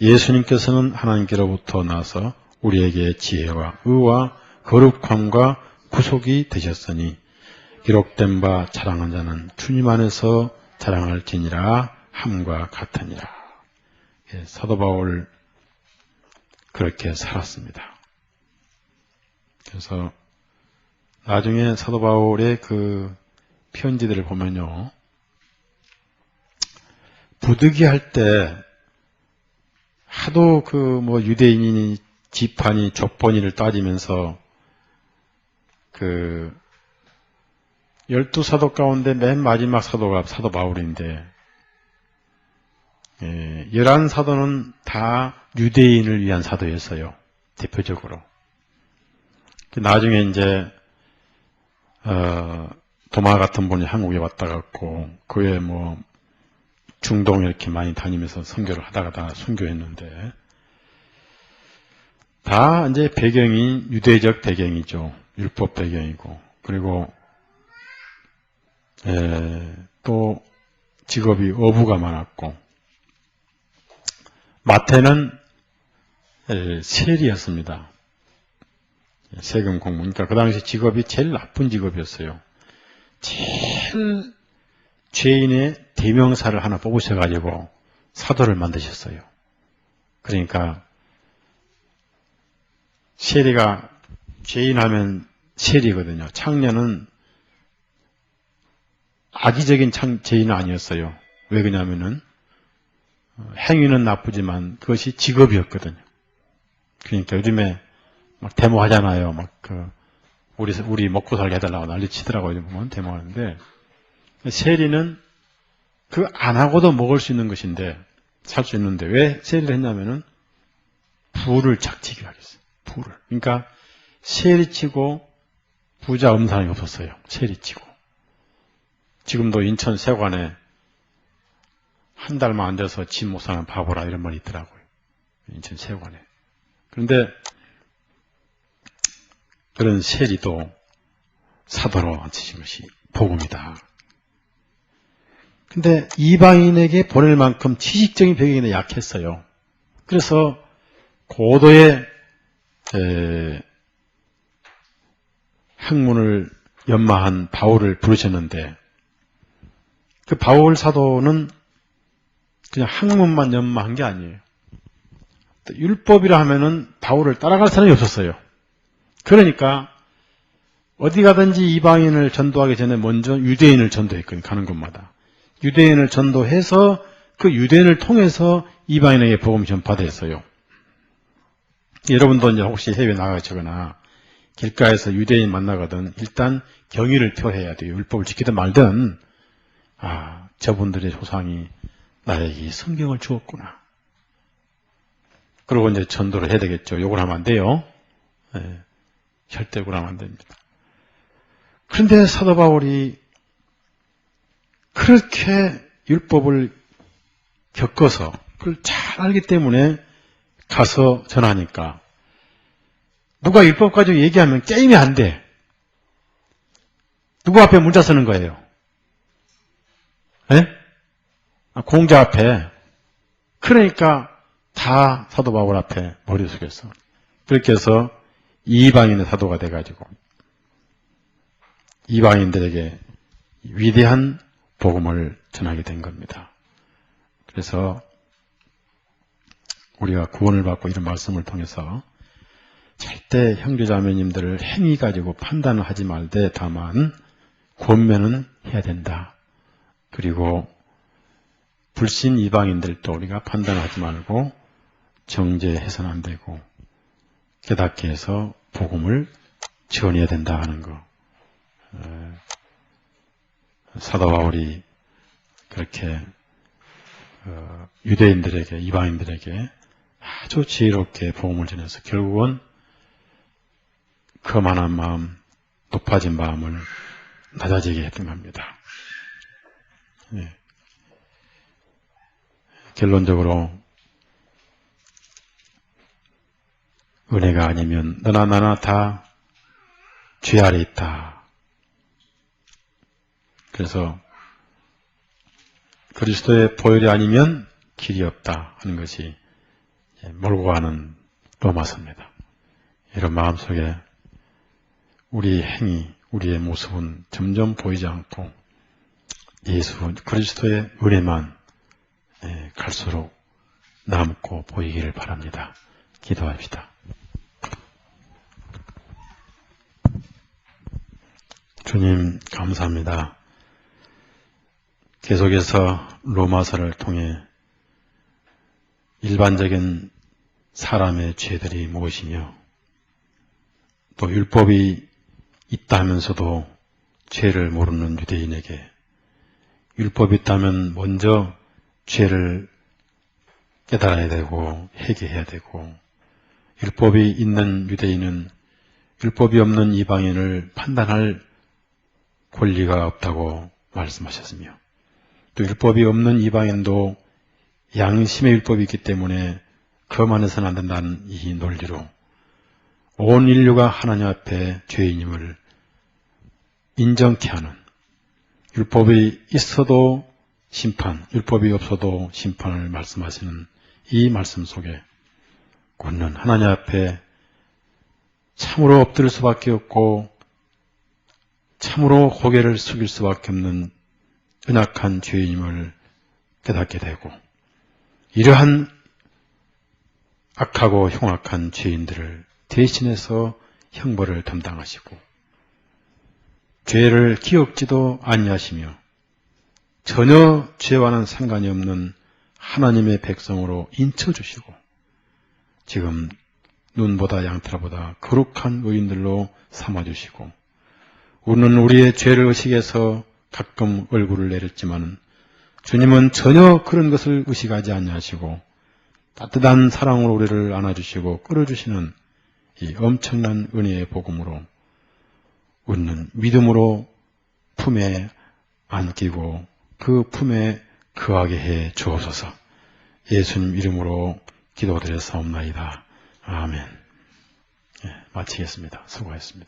A: 예수님께서는 하나님께로부터 나서 우리에게 지혜와 의와 거룩함과 구속이 되셨으니 기록된 바 자랑한 자는 주님 안에서 자랑할지니라 함과 같으니라. 사도 바울 그렇게 살았습니다. 그래서 나중에 사도 바울의 그 편지들을 보면요, 부득이할 때 하도 유대인이 지판이 족본이를 따지면서 12사도 가운데 맨 마지막 사도가 사도 바울인데 11사도는 다 유대인을 위한 사도였어요. 대표적으로. 나중에 이제 도마 같은 분이 한국에 왔다 갔고 그 외에 중동 이렇게 많이 다니면서 선교를 하다가 순교했는데 다 이제 배경이 유대적 배경이죠. 율법 배경이고 그리고 또 직업이 어부가 많았고 마태는 세리였습니다. 세금 공무. 그러니까 그 당시 직업이 제일 나쁜 직업이었어요. 제일 죄인의 대명사를 하나 뽑으셔가지고 사도를 만드셨어요. 그러니까 세리가 죄인하면 세리거든요. 창녀는 악의적인 죄인은 아니었어요. 왜 그러냐면은 행위는 나쁘지만 그것이 직업이었거든요. 그러니까 요즘에 막 데모하잖아요. 우리 먹고 살게 해달라고 난리치더라고요. 보면 데모하는데 세리는 안 하고도 먹을 수 있는 것인데 살 수 있는데 왜 세리를 했냐면은 부를 착취하기 위해서. 부를. 그러니까 세리치고 부자 없는 사람이 없었어요. 세리치고. 지금도 인천 세관에 한 달만 앉아서 집 못 사는 바보라 이런 말이 있더라고요. 인천 세관에. 그런데 그런 세리도 사도로 앉히신 것이 복음이다. 근데 이방인에게 보낼 만큼 지식적인 배경이 약했어요. 그래서 고도의 학문을 연마한 바울을 부르셨는데 그 바울 사도는 그냥 학문만 연마한 게 아니에요. 율법이라 하면은 바울을 따라갈 사람이 없었어요. 그러니까 어디 가든지 이방인을 전도하기 전에 먼저 유대인을 전도했거든요. 가는 곳마다. 유대인을 전도해서 그 유대인을 통해서 이방인에게 복음이 전파됐어요. 여러분도 이제 혹시 해외 나가시거나 길가에서 유대인 만나거든 일단 경의를 표해야 돼요. 율법을 지키든 말든 저분들의 조상이 나에게 성경을 주었구나. 그리고 이제 전도를 해야 되겠죠. 욕을 하면 안 돼요. 절대 욕을 하면 안 됩니다. 그런데 사도 바울이 그렇게 율법을 겪어서 그걸 잘 알기 때문에 가서 전하니까 누가 율법 가지고 얘기하면 게임이 안 돼. 누구 앞에 문자 쓰는 거예요? 예? 공자 앞에. 그러니까 다 사도 바울 앞에 머리 숙였어. 그렇게 해서 이방인의 사도가 돼가지고 이방인들에게 위대한 복음을 전하게 된 겁니다. 그래서 우리가 구원을 받고 이런 말씀을 통해서 절대 형제자매님들을 행위 가지고 판단을 하지 말되 다만 권면은 해야 된다. 그리고 불신 이방인들도 우리가 판단하지 말고 정죄해서는 안 되고 깨닫게 해서 복음을 전해야 된다 하는 거. 사도 바울이 그렇게 유대인들에게, 이방인들에게 아주 지혜롭게 복음을 전해서 결국은 거만한 마음, 높아진 마음을 낮아지게 했던 겁니다. 예. 결론적으로 은혜가 아니면 너나 나나 다 죄 아래 있다. 그래서 그리스도의 보혈이 아니면 길이 없다 하는 것이 몰고 가는 로마서입니다. 이런 마음속에 우리의 행위, 우리의 모습은 점점 보이지 않고 예수 그리스도의 은혜만 갈수록 남고 보이기를 바랍니다. 기도합시다. 주님 감사합니다. 계속해서 로마서를 통해 일반적인 사람의 죄들이 무엇이며 또 율법이 있다면서도 죄를 모르는 유대인에게 율법이 있다면 먼저 죄를 깨달아야 되고 회개해야 되고 율법이 있는 유대인은 율법이 없는 이방인을 판단할 권리가 없다고 말씀하셨으며 또 율법이 없는 이방인도 양심의 율법이 있기 때문에 거만해서는 안 된다는 이 논리로 온 인류가 하나님 앞에 죄인임을 인정케 하는 율법이 있어도 심판, 율법이 없어도 심판을 말씀하시는 이 말씀 속에 우리는 하나님 앞에 참으로 엎드릴 수밖에 없고 참으로 고개를 숙일 수밖에 없는 연약한 죄인임을 깨닫게 되고 이러한 악하고 흉악한 죄인들을 대신해서 형벌을 담당하시고 죄를 기억지도 아니하시며 전혀 죄와는 상관이 없는 하나님의 백성으로 인쳐주시고 지금 눈보다 양털보다 거룩한 의인들로 삼아주시고 우리는 우리의 죄를 의식해서 가끔 얼굴을 내렸지만 주님은 전혀 그런 것을 의식하지 아니하시고 따뜻한 사랑으로 우리를 안아주시고 끌어주시는 이 엄청난 은혜의 복음으로 우리는 믿음으로 품에 안기고 그 품에 거하게 해 주옵소서. 예수님 이름으로 기도드렸사옵나이다. 아멘. 마치겠습니다. 수고하셨습니다.